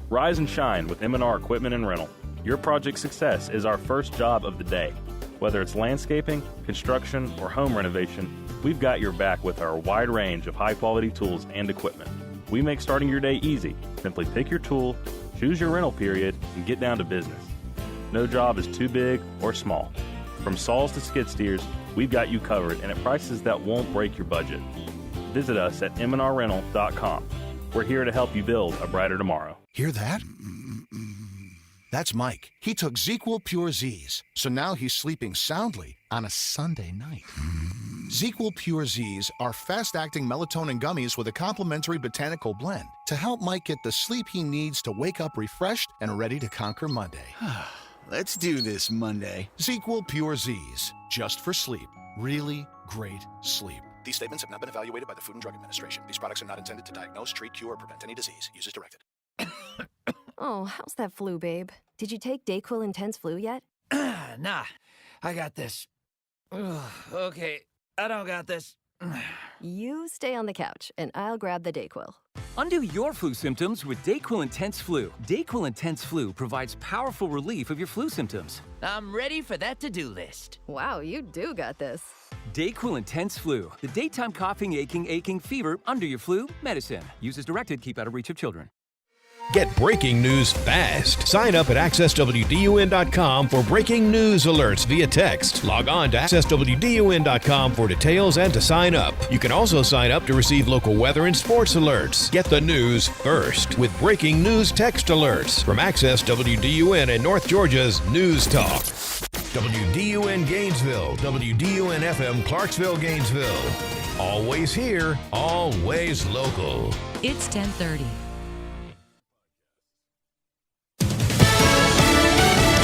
Rise and shine with M&R Equipment and Rental. Your project success is our first job of the day. Whether it's landscaping, construction, or home renovation, we've got your back with our wide range of high-quality tools and equipment. We make starting your day easy. Simply pick your tool, choose your rental period, and get down to business. No job is too big or small. From saws to skid steers, we've got you covered and at prices that won't break your budget. Visit us at mnrrental.com. We're here to help you build a brighter tomorrow. Hear that? That's Mike. He took ZQL Pure Z's, so now he's sleeping soundly on a Sunday night. ZQL Pure Z's are fast-acting melatonin gummies with a complementary botanical blend to help Mike get the sleep he needs to wake up refreshed and ready to conquer Monday. Let's do this Monday. ZQL Pure Z's, just for sleep. Really great sleep. These statements have not been evaluated by the Food and Drug Administration. These products are not intended to diagnose, treat, cure, or prevent any disease. Use as directed. Oh, how's that flu, babe? Did you take Dayquil Intense Flu yet? Nah, I got this. Ugh, okay, I don't got this. You stay on the couch, and I'll grab the Dayquil. Undo your flu symptoms with Dayquil Intense Flu. Dayquil Intense Flu provides powerful relief of your flu symptoms. I'm ready for that to-do list. Wow, you do got this. Dayquil Intense Flu. The daytime coughing, aching fever under your flu medicine. Use as directed. Keep out of reach of children. Get breaking news fast. Sign up at accesswdun.com for breaking news alerts via text. Log on to accesswdun.com for details and to sign up. You can also sign up to receive local weather and sports alerts. Get the news first with breaking news text alerts from Access WDUN and North Georgia's News Talk. WDUN Gainesville, WDUN FM Clarksville, Gainesville. Always here, always local. It's 10:30.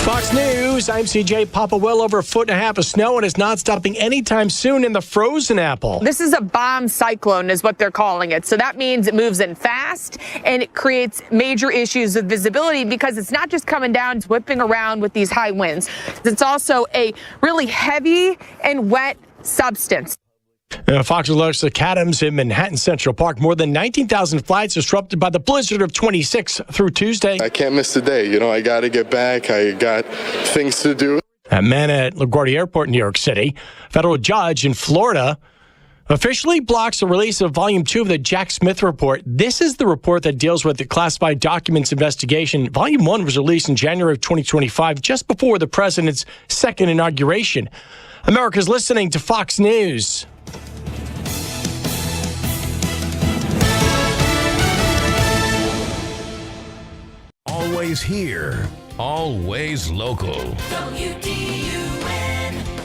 Fox News, I'm CJ. Papa well over 1.5 feet of snow and is not stopping anytime soon in the frozen apple. This is a bomb cyclone is what they're calling it. So that means it moves in fast and it creates major issues of visibility because it's not just coming down, it's whipping around with these high winds. It's also a really heavy and wet substance. Fox alerts the Cadams in Manhattan Central Park. More than 19,000 flights disrupted by the blizzard of 26 through Tuesday. I can't miss the day. You know, I got to get back. I got things to do. At men at LaGuardia Airport in New York City, a federal judge in Florida officially blocks the release of Volume 2 of the Jack Smith report. This is the report that deals with the classified documents investigation. Volume 1 was released in January of 2025, just before the president's second inauguration. America's listening to Fox News. Always here, always local.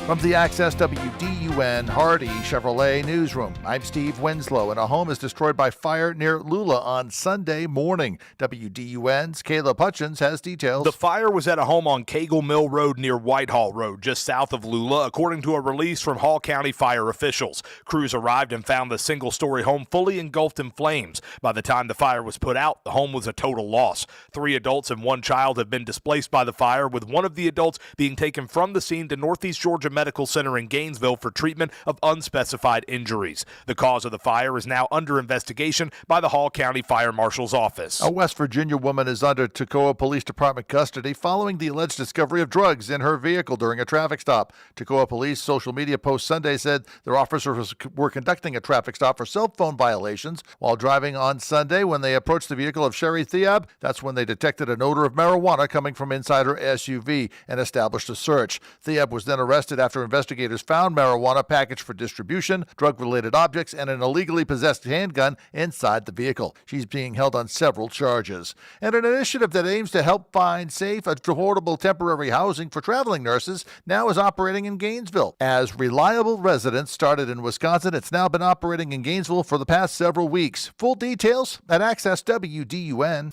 From the Access WDUN Hardy Chevrolet Newsroom, I'm Steve Winslow, and a home is destroyed by fire near Lula on Sunday morning. WDUN's Caleb Hutchins has details. The fire was at a home on Cagle Mill Road near Whitehall Road, just south of Lula, according to a release from Hall County fire officials. Crews arrived and found the single-story home fully engulfed in flames. By the time the fire was put out, the home was a total loss. 3 adults and 1 child have been displaced by the fire, with one of the adults being taken from the scene to Northeast Georgia Medical Center in Gainesville for treatment of unspecified injuries. The cause of the fire is now under investigation by the Hall County Fire Marshal's office. A West Virginia woman is under Toccoa Police Department custody following the alleged discovery of drugs in her vehicle during a traffic stop. Toccoa Police social media post Sunday said their officers were conducting a traffic stop for cell phone violations while driving on Sunday. When they approached the vehicle of Sherry Theab, that's when they detected an odor of marijuana coming from inside her SUV and established a search. Theab was then arrested after investigators found marijuana packaged for distribution, drug-related objects, and an illegally possessed handgun inside the vehicle. She's being held on several charges. And an initiative that aims to help find safe, affordable temporary housing for traveling nurses now is operating in Gainesville. As Reliable Residence started in Wisconsin, it's now been operating in Gainesville for the past several weeks. Full details at Access WDUN.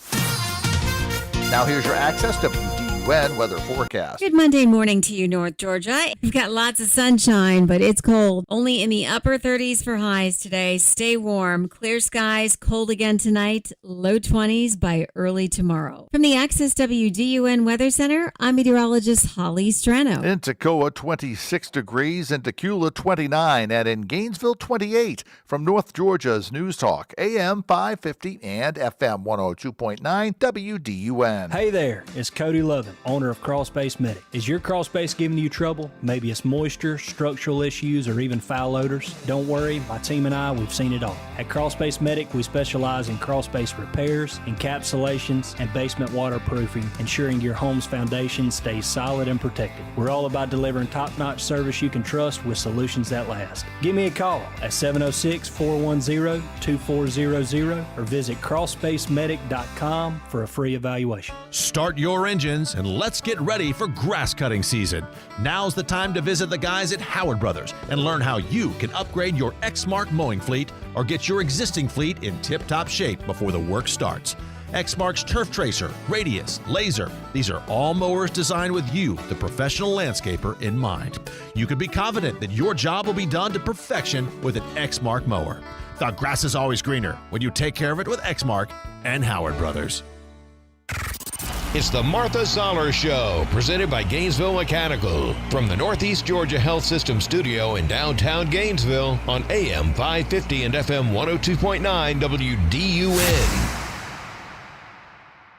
Now here's your Access WDUN weather forecast. Good Monday morning to you, North Georgia. We've got lots of sunshine, but it's cold. Only in the upper 30s for highs today. Stay warm. Clear skies, cold again tonight. Low 20s by early tomorrow. From the Access WDUN Weather Center, I'm meteorologist Holly Strano. In Toccoa, 26 degrees. In Tequila, 29. And in Gainesville, 28. From North Georgia's News Talk, AM 550 and FM 102.9 WDUN. Hey there, it's Cody Lovin, owner of Crawl Space Medic. Is your crawl space giving you trouble? Maybe it's moisture, structural issues, or even foul odors? Don't worry, my team and I, we've seen it all. At Crawl Space Medic, we specialize in crawl space repairs, encapsulations, and basement waterproofing, ensuring your home's foundation stays solid and protected. We're all about delivering top-notch service you can trust with solutions that last. Give me a call at 706-410-2400 or visit crawlspacemedic.com for a free evaluation. Start your engines and let's get ready for grass cutting season. Now's the time to visit the guys at Howard Brothers and learn how you can upgrade your Exmark mowing fleet or get your existing fleet in tip-top shape before the work starts. Exmark's Turf Tracer, Radius, Laser, these are all mowers designed with you, the professional landscaper, in mind. You can be confident that your job will be done to perfection with an Exmark mower. The grass is always greener when you take care of it with Exmark and Howard Brothers. It's the Martha Zoller Show, presented by Gainesville Mechanical. From the Northeast Georgia Health System studio in downtown Gainesville on AM 550 and FM 102.9 WDUN.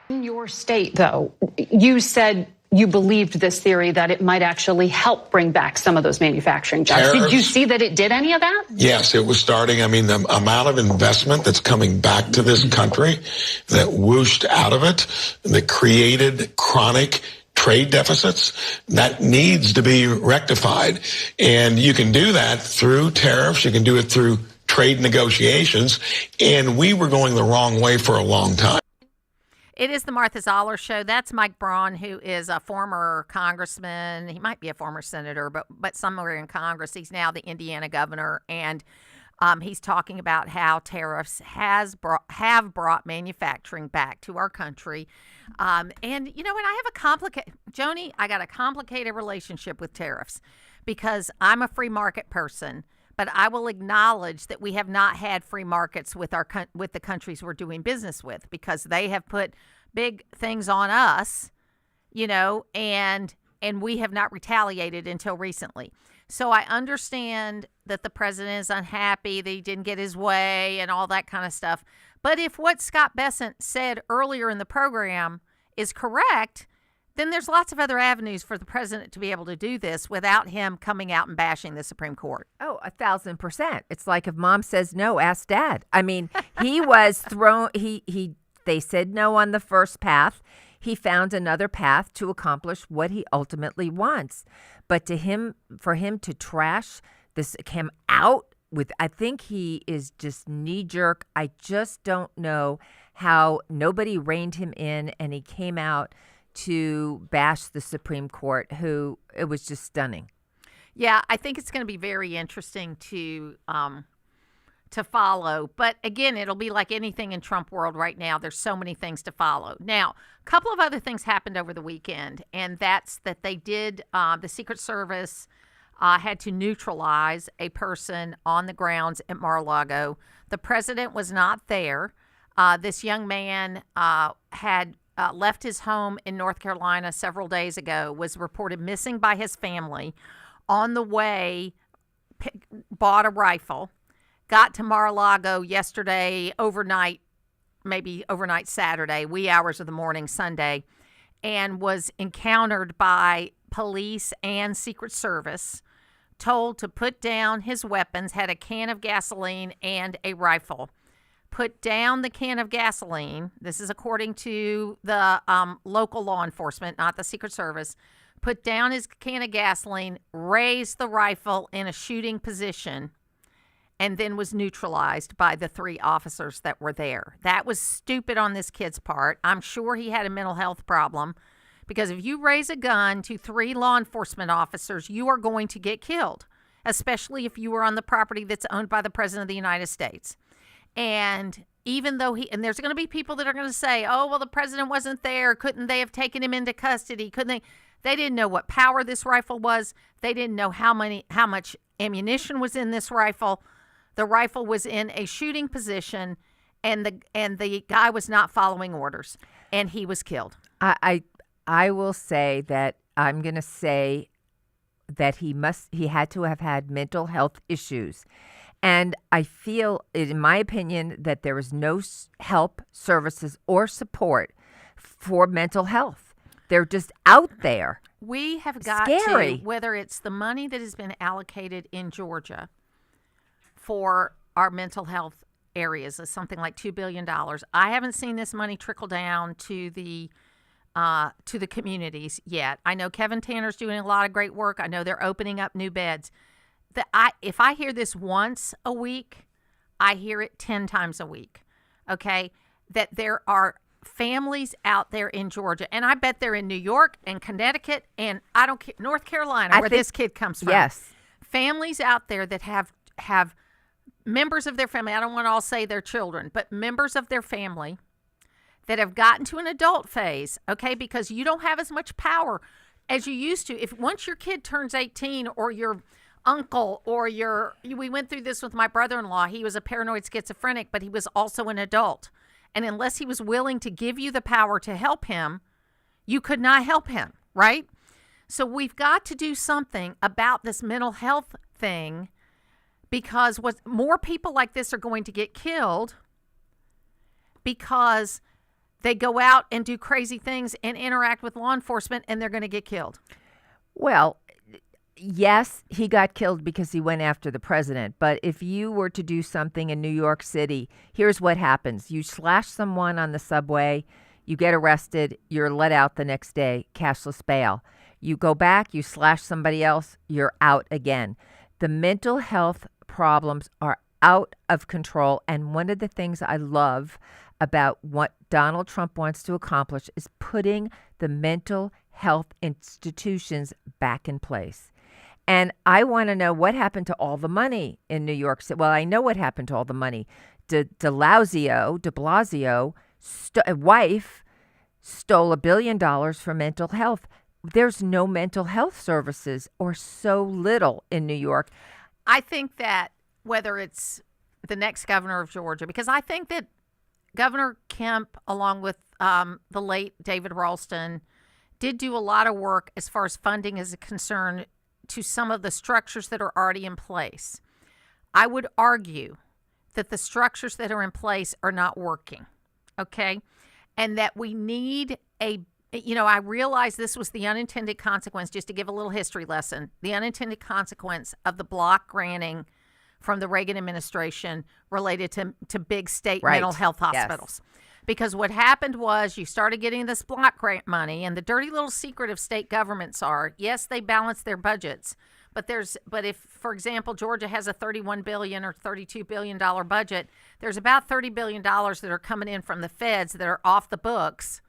In your state, though, you said you believed this theory that it might actually help bring back some of those manufacturing jobs. Did you see that it did any of that? Yes, it was starting. I mean, the amount of investment that's coming back to this country that whooshed out of it, that created chronic trade deficits, that needs to be rectified. And you can do that through tariffs. You can do it through trade negotiations. And we were going the wrong way for a long time. It is the Martha Zoller Show. That's Mike Braun, who is a former congressman. He might be a former senator, but somewhere in Congress. He's now the Indiana governor, and he's talking about how tariffs have brought manufacturing back to our country. And, you know, and I got a complicated relationship with tariffs because I'm a free market person. But I will acknowledge that we have not had free markets with the countries we're doing business with because they have put big things on us, you know, and we have not retaliated until recently. So I understand that the president is unhappy that he didn't get his way and all that kind of stuff. But if what Scott Bessent said earlier in the program is correct, then there's lots of other avenues for the president to be able to do this without him coming out and bashing the Supreme Court. Oh, 1,000%. It's like if mom says no, ask dad. I mean, he was thrown. They said no on the first path. He found another path to accomplish what he ultimately wants. But for him to trash this, came out with, I think he is just knee jerk. I just don't know how nobody reined him in, and he came out to bash the Supreme Court, who it was just stunning. Yeah, I think it's going to be very interesting to follow. But again, it'll be like anything in Trump world right now. There's so many things to follow. Now, a couple of other things happened over the weekend, and that's that they did, the Secret Service had to neutralize a person on the grounds at Mar-a-Lago. The president was not there. This young man had left his home in North Carolina several days ago, was reported missing by his family. On the way, bought a rifle, got to Mar-a-Lago yesterday overnight, maybe overnight Saturday, wee hours of the morning Sunday, and was encountered by police and Secret Service, told to put down his weapons, had a can of gasoline and a rifle. Put down the can of gasoline. This is according to the local law enforcement, not the Secret Service. Put down his can of gasoline, raised the rifle in a shooting position, and then was neutralized by the 3 officers that were there. That was stupid on this kid's part. I'm sure he had a mental health problem, because if you raise a gun to 3 law enforcement officers, you are going to get killed, especially if you were on the property that's owned by the President of the United States. And even though and there's going to be people that are going to say, oh, well, the president wasn't there. Couldn't they have taken him into custody? Couldn't they? They didn't know what power this rifle was. They didn't know how much ammunition was in this rifle. The rifle was in a shooting position, and the guy was not following orders, and he was killed. I will say that I'm going to say that he had to have had mental health issues. And I feel, in my opinion, that there is no help, services, or support for mental health. They're just out there. We have got Scary. to, whether it's the money that has been allocated in Georgia for our mental health areas, is something like $2 billion. I haven't seen this money trickle down to the communities yet. I know Kevin Tanner's doing a lot of great work. I know they're opening up new beds. If I hear this once a week, I hear it 10 times a week, okay? That there are families out there in Georgia, and I bet they're in New York and Connecticut and North Carolina, where this kid comes from. Yes. Families out there that have members of their family, I don't want to all say their children, but members of their family that have gotten to an adult phase, okay? Because you don't have as much power as you used to. If once your kid turns 18, or your uncle, or we went through this with my brother-in-law. He was a paranoid schizophrenic, but he was also an adult. And unless he was willing to give you the power to help him, you could not help him, right? So we've got to do something about this mental health thing, because more people like this are going to get killed because they go out and do crazy things and interact with law enforcement, and they're going to get killed. Well, yes, he got killed because he went after the president. But if you were to do something in New York City, here's what happens. You slash someone on the subway, you get arrested, you're let out the next day, cashless bail. You go back, you slash somebody else, you're out again. The mental health problems are out of control. And one of the things I love about what Donald Trump wants to accomplish is putting the mental health institutions back in place. And I want to know what happened to all the money in New York City. Well, I know what happened to all the money. De Blasio, wife, stole $1 billion from mental health. There's no mental health services, or so little, in New York. I think that whether it's the next governor of Georgia, because I think that Governor Kemp, along with the late David Ralston, did do a lot of work as far as funding is concerned to some of the structures that are already in place. I would argue that the structures that are in place are not working, okay? And that we need a I realized this was the unintended consequence, just to give a little history lesson, the unintended consequence of the block granting from the Reagan administration related to big state mental health hospitals. Yes. Because what happened was you started getting this block grant money, and the dirty little secret of state governments are, yes, they balance their budgets, but if, for example, Georgia has a $31 billion or $32 billion budget, there's about $30 billion that are coming in from the feds that are off the books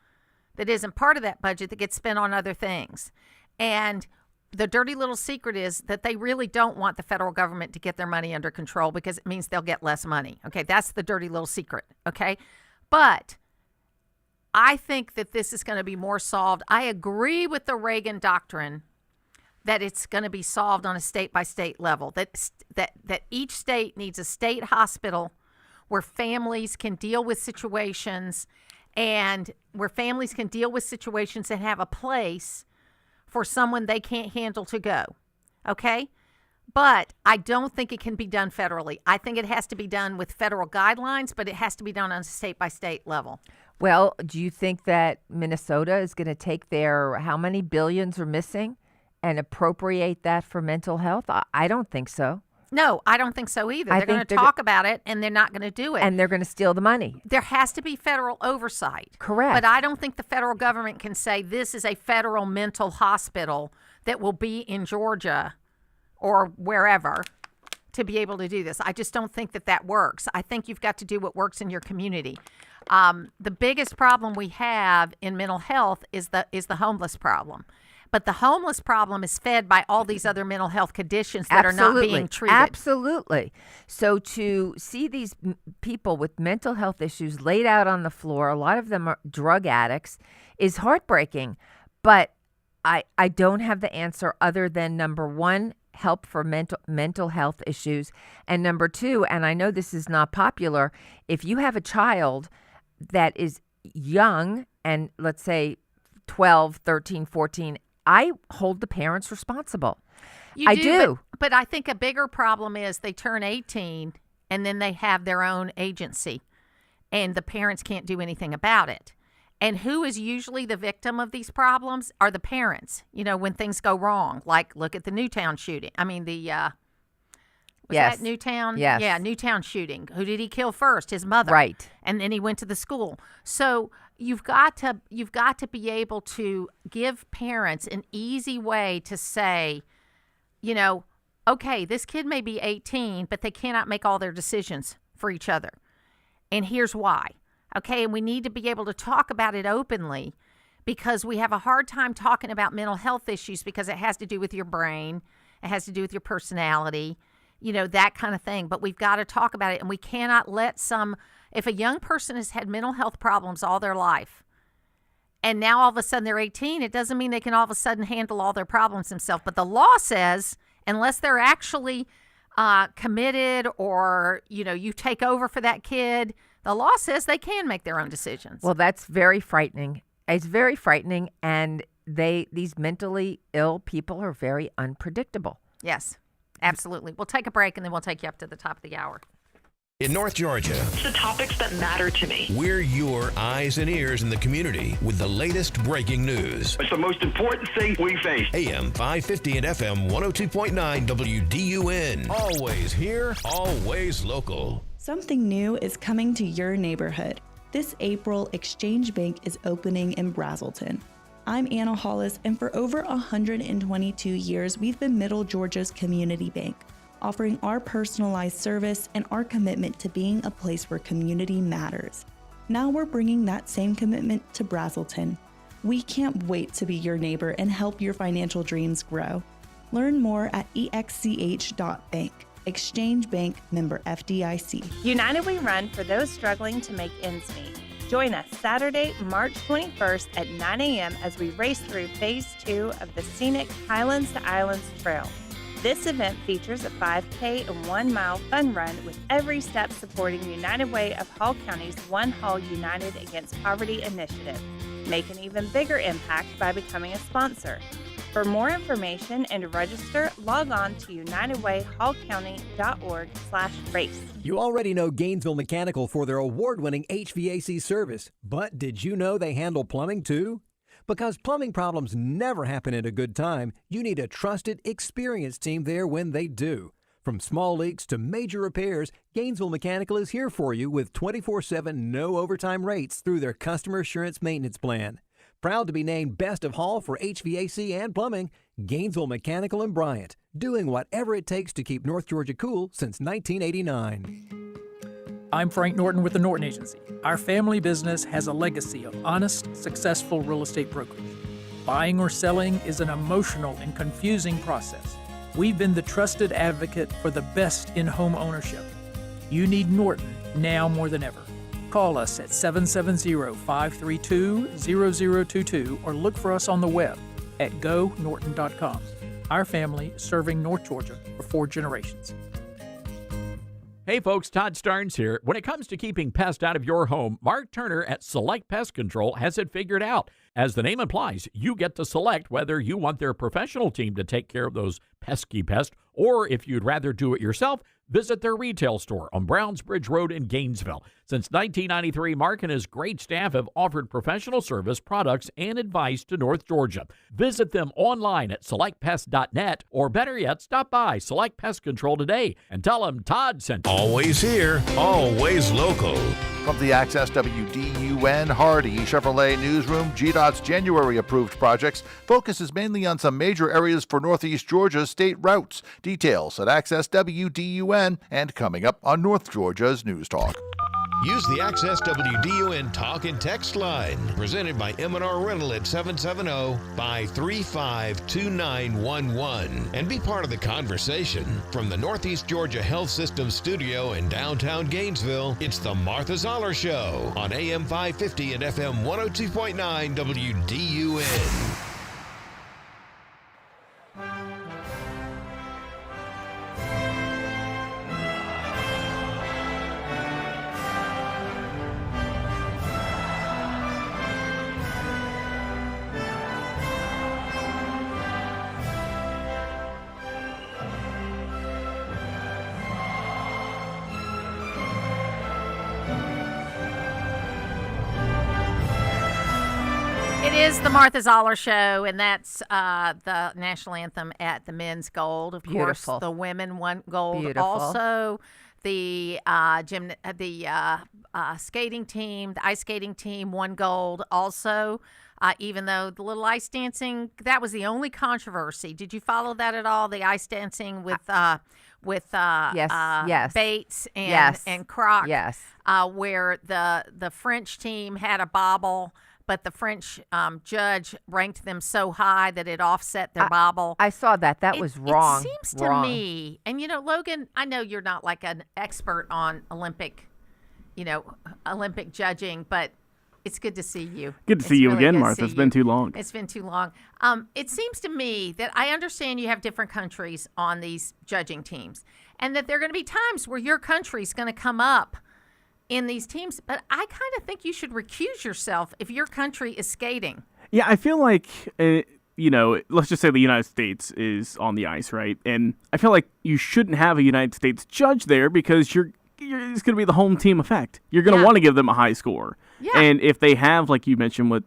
that isn't part of that budget that gets spent on other things. And the dirty little secret is that they really don't want the federal government to get their money under control because it means they'll get less money. Okay, that's the dirty little secret. Okay, but I think that this is going to be more solved. I agree with the Reagan doctrine that it's going to be solved on a state-by-state level, that each state needs a state hospital where families can deal with situations and have a place for someone they can't handle to go, okay? But I don't think it can be done federally. I think it has to be done with federal guidelines, but it has to be done on a state-by-state level. Well, do you think that Minnesota is going to take their, how many billions are missing, and appropriate that for mental health? I don't think so. No, I don't think so either. They're going to talk about it, and they're not going to do it. And they're going to steal the money. There has to be federal oversight. Correct. But I don't think the federal government can say this is a federal mental hospital that will be in Georgia or wherever to be able to do this. I just don't think that works. I think you've got to do what works in your community. The biggest problem we have in mental health is the homeless problem. But the homeless problem is fed by all these other mental health conditions that are not being treated. Absolutely. So to see these people with mental health issues laid out on the floor, a lot of them are drug addicts, is heartbreaking. But I don't have the answer other than, number one, help for mental health issues. And number two, and I know this is not popular, if you have a child that is young and let's say 12, 13, 14, I hold the parents responsible. I do. But I think a bigger problem is they turn 18 and then they have their own agency and the parents can't do anything about it. And who is usually the victim of these problems are the parents, when things go wrong. Like, look at the Newtown shooting. I mean, that Newtown? Yes. Yeah, Newtown shooting. Who did he kill first? His mother. Right. And then he went to the school. So you've got to be able to give parents an easy way to say, okay, this kid may be 18, but they cannot make all their decisions for each other. And here's why. Okay, and we need to be able to talk about it openly because we have a hard time talking about mental health issues because it has to do with your brain. It has to do with your personality, that kind of thing. But we've got to talk about it, and we cannot let if a young person has had mental health problems all their life, and now all of a sudden they're 18, it doesn't mean they can all of a sudden handle all their problems themselves. But the law says, unless they're actually committed or, you take over for that kid, the law says they can make their own decisions. Well, that's very frightening. It's very frightening, and these mentally ill people are very unpredictable. Yes, absolutely. We'll take a break, and then we'll take you up to the top of the hour. In North Georgia, it's the topics that matter to me. We're your eyes and ears in the community with the latest breaking news. It's the most important thing we face. AM 550 and FM 102.9 WDUN. Always here, always local. Something new is coming to your neighborhood. This April, Exchange Bank is opening in Brazelton. I'm Anna Hollis, and for over 122 years, we've been Middle Georgia's community bank, offering our personalized service and our commitment to being a place where community matters. Now we're bringing that same commitment to Brazelton. We can't wait to be your neighbor and help your financial dreams grow. Learn more at exch.bank. Exchange Bank, member FDIC. United We Run for those struggling to make ends meet. Join us Saturday, March 21st at 9 a.m. as we race through Phase 2 of the scenic Highlands to Islands Trail. This event features a 5K and 1 mile fun run with every step supporting United Way of Hall County's One Hall United Against Poverty initiative. Make an even bigger impact by becoming a sponsor. For more information and to register, log on to unitedwayhallcounty.org/race. You already know Gainesville Mechanical for their award-winning HVAC service, but did you know they handle plumbing too? Because plumbing problems never happen at a good time, you need a trusted, experienced team there when they do. From small leaks to major repairs, Gainesville Mechanical is here for you with 24/7 no overtime rates through their customer assurance maintenance plan. Proud to be named Best of Hall for HVAC and plumbing, Gainesville Mechanical and Bryant, doing whatever it takes to keep North Georgia cool since 1989. I'm Frank Norton with the Norton Agency. Our family business has a legacy of honest, successful real estate brokerage. Buying or selling is an emotional and confusing process. We've been the trusted advocate for the best in home ownership. You need Norton now more than ever. Call us at 770-532-0022 or look for us on the web at gonorton.com. Our family serving North Georgia for 4 generations. Hey folks, Todd Starnes here. When it comes to keeping pests out of your home, Mark Turner at Select Pest Control has it figured out. As the name implies, you get to select whether you want their professional team to take care of those pesky pests, or if you'd rather do it yourself, visit their retail store on Brownsbridge Road in Gainesville. Since 1993, Mark and his great staff have offered professional service, products, and advice to North Georgia. Visit them online at selectpest.net, or better yet, stop by Select Pest Control today and tell them Todd sent you. Always here, always local. From the Access WDUN Hardy Chevrolet Newsroom, GDOT's January-approved projects focuses mainly on some major areas for Northeast Georgia's state routes. Details at Access WDUN and coming up on North Georgia's News Talk. Use the Access WDUN Talk and Text line, presented by M&R Rental at 770-535-2911, and be part of the conversation. From the Northeast Georgia Health System studio in downtown Gainesville, it's the Martha Zoller Show on AM 550 and FM 102.9 WDUN. It is the Martha Zoller Show, and that's the national anthem at the men's gold. Of Beautiful. course, the women won gold. Beautiful. Also, the skating team, the ice skating team, won gold. Also, even though the little ice dancing, that was the only controversy. Did you follow that at all? The ice dancing with yes. Bates and Yes. and Croc. Yes. Where the French team had a bobble, but the French judge ranked them so high that it offset their bobble. I saw that. That was wrong. It seems to me, and Logan, I know you're not like an expert on Olympic judging, but it's good to see you. Good to see you again, Martha. It's been too long. It's been too long. It seems to me that I understand you have different countries on these judging teams, and that there are going to be times where your country's going to come up in these teams, but I kind of think you should recuse yourself if your country is skating. Yeah, I feel like, let's just say the United States is on the ice, right? And I feel like you shouldn't have a United States judge there because it's going to be the home team effect. You're going to want to give them a high score. Yeah. And if they have, like you mentioned with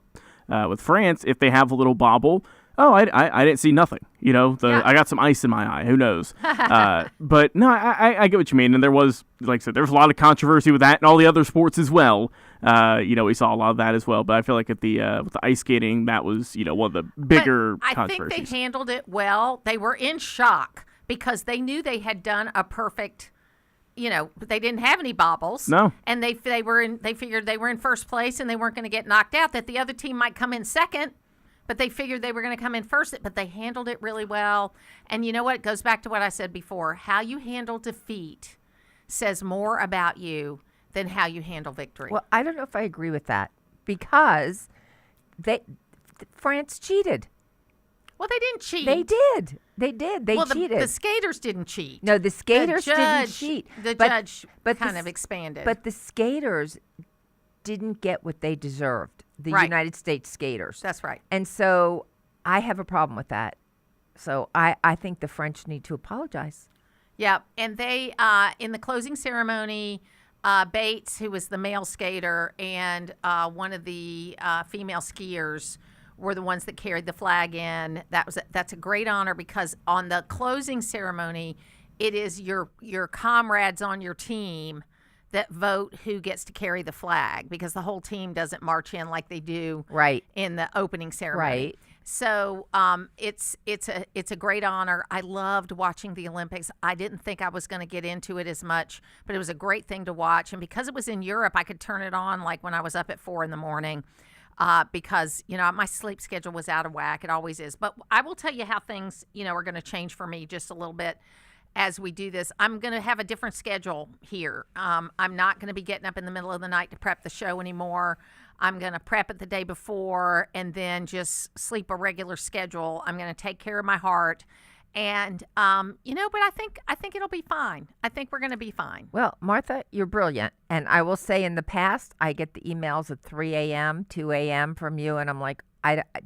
France, if they have a little bobble, I didn't see nothing. I got some ice in my eye. Who knows? But no, I get what you mean. And there was, like I said, there was a lot of controversy with that and all the other sports as well. We saw a lot of that as well. But I feel like with the ice skating, that was, one of the bigger controversies. I think they handled it well. They were in shock because they knew they had done a perfect. They didn't have any bobbles. No. And they figured they were in first place and they weren't going to get knocked out. That the other team might come in second. But they figured they were going to come in first, but they handled it really well. And you know what? It goes back to what I said before. How you handle defeat says more about you than how you handle victory. Well, I don't know if I agree with that because France cheated. Well, they didn't cheat. They did. They cheated. The skaters didn't cheat. No, the skaters didn't cheat. The judge kind of expanded. But the skaters didn't get what they deserved. The United States skaters. That's right. And so I have a problem with that. So I think the French need to apologize. Yeah, and they, in the closing ceremony, Bates, who was the male skater, and one of the female skiers were the ones that carried the flag in. That's a great honor because on the closing ceremony, it is your comrades on your team that vote who gets to carry the flag because the whole team doesn't march in like they do in the opening ceremony. Right. So it's a great honor. I loved watching the Olympics. I didn't think I was going to get into it as much, but it was a great thing to watch. And because it was in Europe, I could turn it on like when I was up at 4 a.m. Because my sleep schedule was out of whack. It always is. But I will tell you how things are going to change for me just a little bit. As we do this, I'm going to have a different schedule here. I'm not going to be getting up in the middle of the night to prep the show anymore. I'm going to prep it the day before and then just sleep a regular schedule. I'm going to take care of my heart. And, but I think it'll be fine. I think we're going to be fine. Well, Martha, you're brilliant. And I will say in the past, I get the emails at 3 a.m., 2 a.m. from you. And I'm like,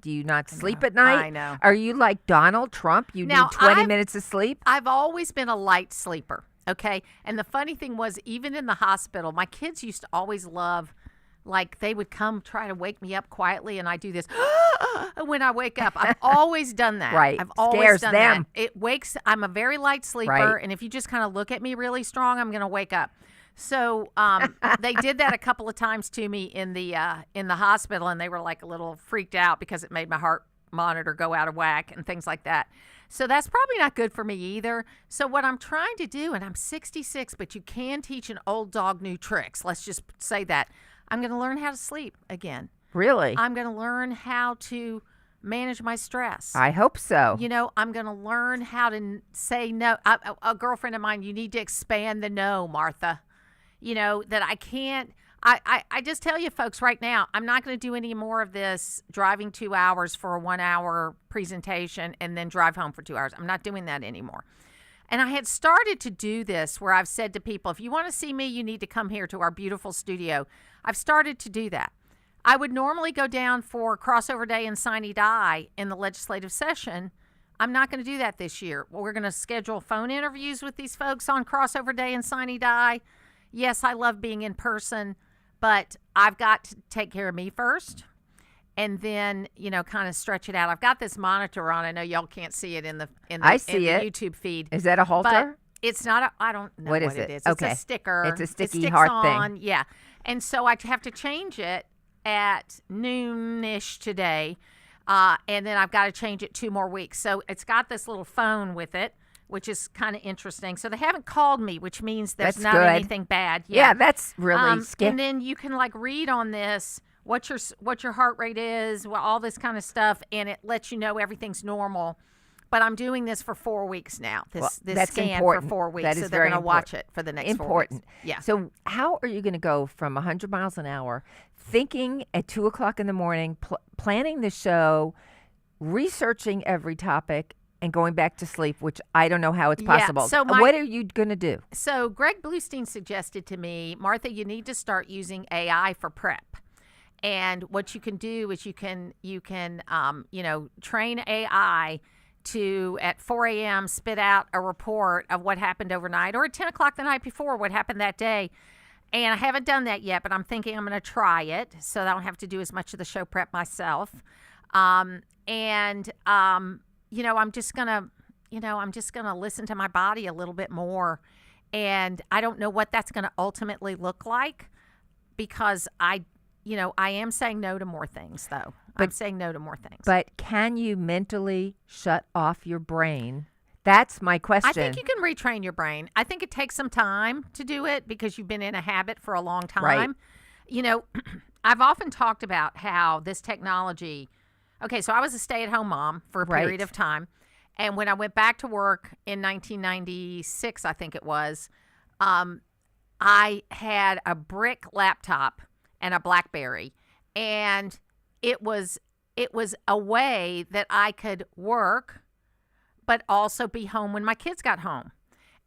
do you not sleep at night? I know. Are you like Donald Trump? You need 20 minutes of sleep? I've always been a light sleeper, okay? And the funny thing was, even in the hospital, my kids used to always love, like, they would come try to wake me up quietly, and I do this when I wake up. I've always done that. Right. I've always Scares done them. that. I'm a very light sleeper, Right. and if you just kind of look at me really strong, I'm going to wake up. So they did that a couple of times to me in the hospital, and they were like a little freaked out because it made my heart monitor go out of whack and things like that. So that's probably not good for me either. So what I'm trying to do, and I'm 66, but you can teach an old dog new tricks. Let's just say that. I'm going to learn how to sleep again. Really? I'm going to learn how to manage my stress. I hope so. I'm going to learn how to say no. A girlfriend of mine, you need to expand the no, Martha. That I can't. I just tell you folks right now, I'm not going to do any more of this driving 2 hours for a 1 hour presentation and then drive home for 2 hours. I'm not doing that anymore. And I had started to do this where I've said to people, if you want to see me, you need to come here to our beautiful studio. I've started to do that. I would normally go down for crossover day and sine die in the legislative session. I'm not going to do that this year. Well, we're going to schedule phone interviews with these folks on crossover day and sine die. Yes, I love being in person, but I've got to take care of me first and then, kind of stretch it out. I've got this monitor on. I know y'all can't see it in the YouTube feed. Is that a halter? But it's not I don't know what it is. Okay. It's a sticker. It's a sticky it heart on, thing. Yeah. And so I have to change it at noon-ish today. And then I've got to change it 2 more weeks. So it's got this little phone with it, which is kind of interesting. So they haven't called me, which means there's That's not good. anything bad. Yeah, that's really scary. And then you can read on this what your heart rate is, all this kind of stuff, and it lets you know everything's normal. But I'm doing this for 4 weeks now. This that's scan important. for 4 weeks. That so is they're very going to watch it for the next 4 weeks. Yeah. So how are you going to go from 100 miles an hour, thinking at 2 o'clock in the morning, planning the show, researching every topic, and going back to sleep, which I don't know how it's possible. Yeah, so what are you going to do? So Greg Bluestein suggested to me, Martha, you need to start using AI for prep. And what you can do is you can train AI to, at 4 a.m., spit out a report of what happened overnight, or at 10 o'clock the night before, what happened that day. And I haven't done that yet, but I'm thinking I'm going to try it so that I don't have to do as much of the show prep myself. I'm just going to listen to my body a little bit more. And I don't know what that's going to ultimately look like because I am saying no to more things, though. I'm saying no to more things. But can you mentally shut off your brain? That's my question. I think you can retrain your brain. I think it takes some time to do it because you've been in a habit for a long time. Right. I've often talked about how this technology. Okay, so I was a stay-at-home mom for a period of time. And when I went back to work in 1996, I think it was, I had a brick laptop and a BlackBerry. And it was a way that I could work, but also be home when my kids got home.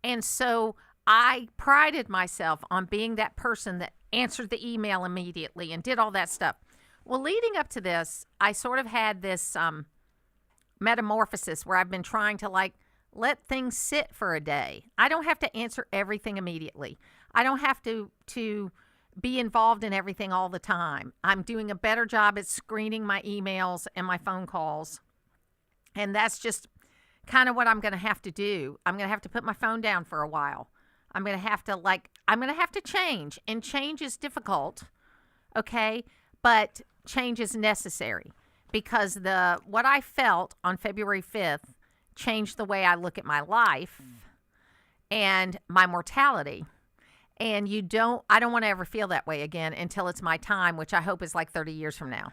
And so I prided myself on being that person that answered the email immediately and did all that stuff. Well, leading up to this, I sort of had this metamorphosis where I've been trying to let things sit for a day. I don't have to answer everything immediately. I don't have to be involved in everything all the time. I'm doing a better job at screening my emails and my phone calls. And that's just kind of what I'm going to have to do. I'm going to have to put my phone down for a while. I'm going to have to change. And change is difficult, okay? But change is necessary because what I felt on February 5th changed the way I look at my life and my mortality. And I don't want to ever feel that way again until it's my time, which I hope is like 30 years from now.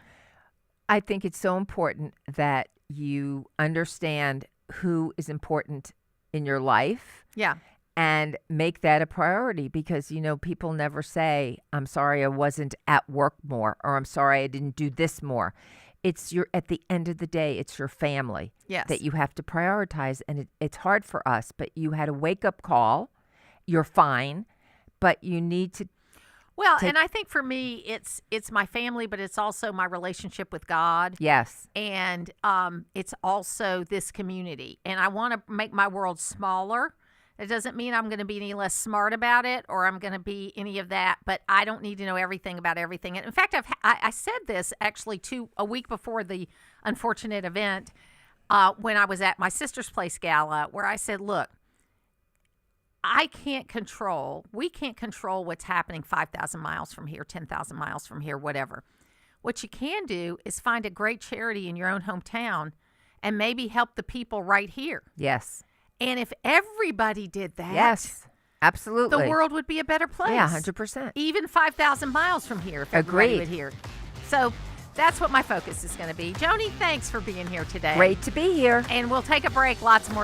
I think it's so important that you understand who is important in your life. Yeah. And make that a priority because, people never say, I'm sorry I wasn't at work more, or I'm sorry I didn't do this more. At the end of the day, it's your family that you have to prioritize. And it's hard for us, but you had a wake-up call. You're fine. But you need to. Well, and I think for me, it's my family, but it's also my relationship with God. Yes. And it's also this community. And I want to make my world smaller. It doesn't mean I'm going to be any less smart about it or I'm going to be any of that, but I don't need to know everything about everything. And in fact, I said this actually a week before the unfortunate event when I was at my sister's place gala, where I said, look, we can't control what's happening 5,000 miles from here, 10,000 miles from here, whatever. What you can do is find a great charity in your own hometown and maybe help the people right here. Yes. And if everybody did that, yes, absolutely, the world would be a better place. Yeah, 100%. Even 5,000 miles from here, if everybody would hear. So that's what my focus is going to be. Joni, thanks for being here today. Great to be here. And we'll take a break. Lots more to